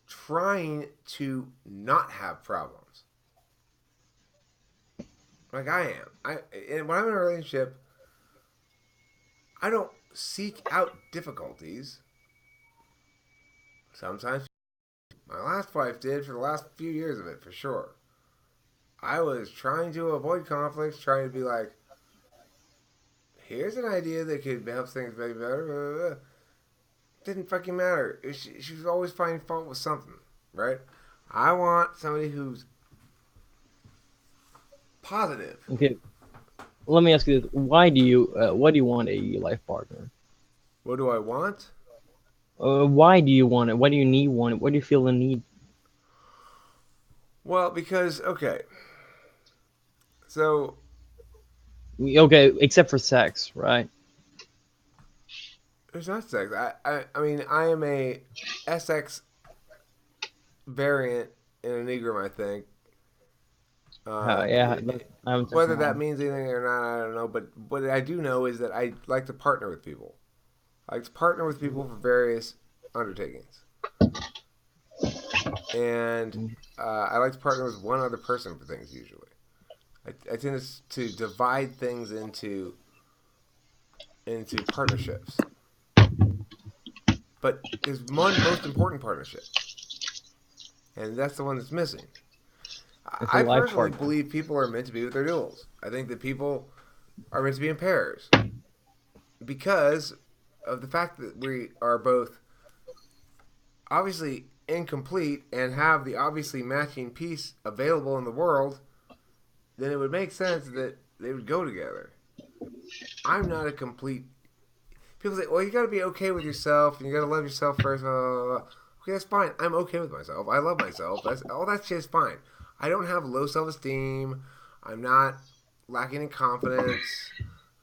trying to not have problems. Like I am. And when I'm in a relationship, I don't seek out difficulties. Sometimes my last wife did for the last few years of it, for sure. I was trying to avoid conflicts, trying to be like, here's an idea that could help things be better. Blah, blah, blah. Didn't fucking matter. She was always finding fault with something, right? I want somebody who's positive. Okay, let me ask you this: why do you want a life partner? What do I want? Why do you want it? Why do you need one? Why do you feel the need? Well, because okay, so Okay, except for sex, right? there's not sex. I mean, I am a SX variant in a Negrum, I think. Yeah, I haven't touched Whether that mine. means anything or not, I don't know. But what I do know is that I like to partner with people. I like to partner with people for various undertakings, and I like to partner with one other person for things. Usually, I tend to divide things into partnerships. But there's one most important partnership, and that's the one that's missing. It's a I life personally partner. believe people are meant to be with their duels. I think that people are meant to be in pairs because of the fact that we are both obviously incomplete and have the obviously matching piece available in the world. Then it would make sense that they would go together. I'm not a complete. People say, "Well, you got to be okay with yourself, and you got to love yourself first." Blah, blah, blah. Okay, that's fine. I'm okay with myself. I love myself. That's all. That shit is fine. I don't have low self-esteem. I'm not lacking in confidence.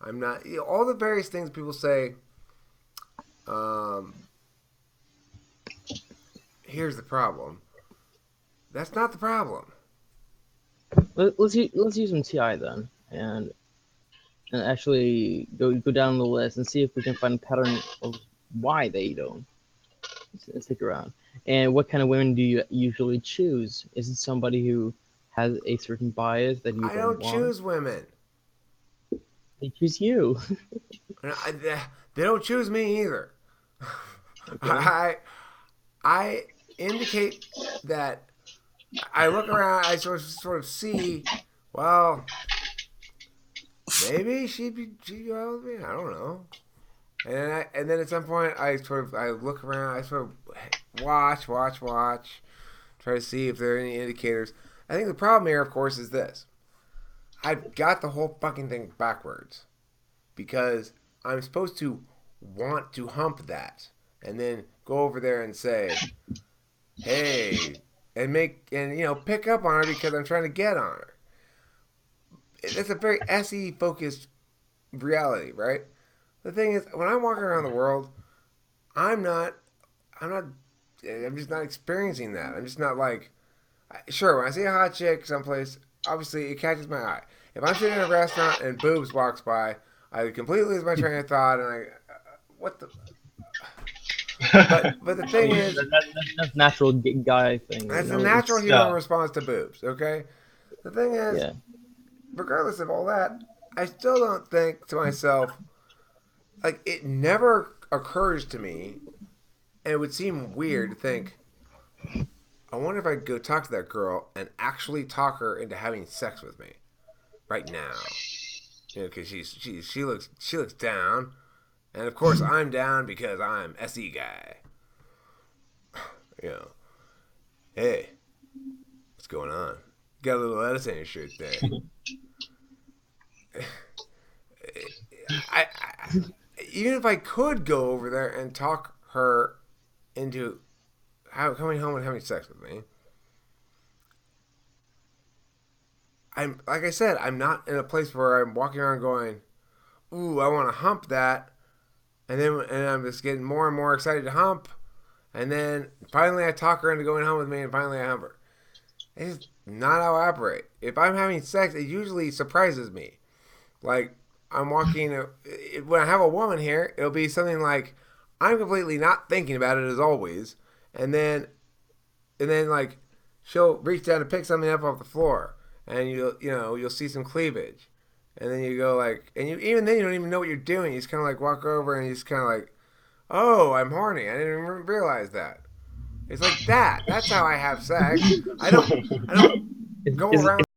I'm not all the various things people say. Um, Here's the problem. That's not the problem. Let's use some TI then, and actually go down the list and see if we can find a pattern of why they don't stick around. And what kind of women do you usually choose? Is it somebody who has a certain bias that you I don't don't want? choose women. They choose you. They don't choose me either. Okay. I indicate that I look around. I sort of see. Well, maybe she'd be well with me. I don't know. And then at some point I look around, I sort of watch, try to see if there are any indicators. I think the problem here, of course, is this: I've got the whole fucking thing backwards because I'm supposed to want to hump that and then go over there and say, hey, and pick up on her because I'm trying to get on her. It's a very SE focused reality, right? The thing is, when I'm walking around the world, I'm just not experiencing that. I'm just not like, sure, when I see a hot chick someplace, obviously it catches my eye. If I'm sitting in a restaurant and boobs walks by, I completely lose my train of thought and what the. But the thing is, that's natural guy thing. that's you a know? natural It's- human response to boobs. Okay, the thing is, Yeah. regardless of all that, I still don't think to myself, like, it never occurs to me, and it would seem weird to think, I wonder if I could go talk to that girl and actually talk her into having sex with me right now. Because she looks down, and of course I'm down because I'm SE guy. Hey, what's going on? Got a little lettuce in your shirt there. I even if I could go over there and talk her into coming home and having sex with me, I'm like I said, I'm not in a place where I'm walking around going, "Ooh, I want to hump that," and I'm just getting more and more excited to hump, and then finally I talk her into going home with me, and finally I hump her. It's not how I operate. If I'm having sex, it usually surprises me. Like, I'm walking, when I have a woman here, it'll be something like, I'm completely not thinking about it as always, and then like, she'll reach down to pick something up off the floor, and you'll see some cleavage, and then you go like, and even then you don't even know what you're doing. You just kind of like walk over and you just kind of like, oh, I'm horny. I didn't even realize that. It's like that. That's how I have sex. I don't go Is- around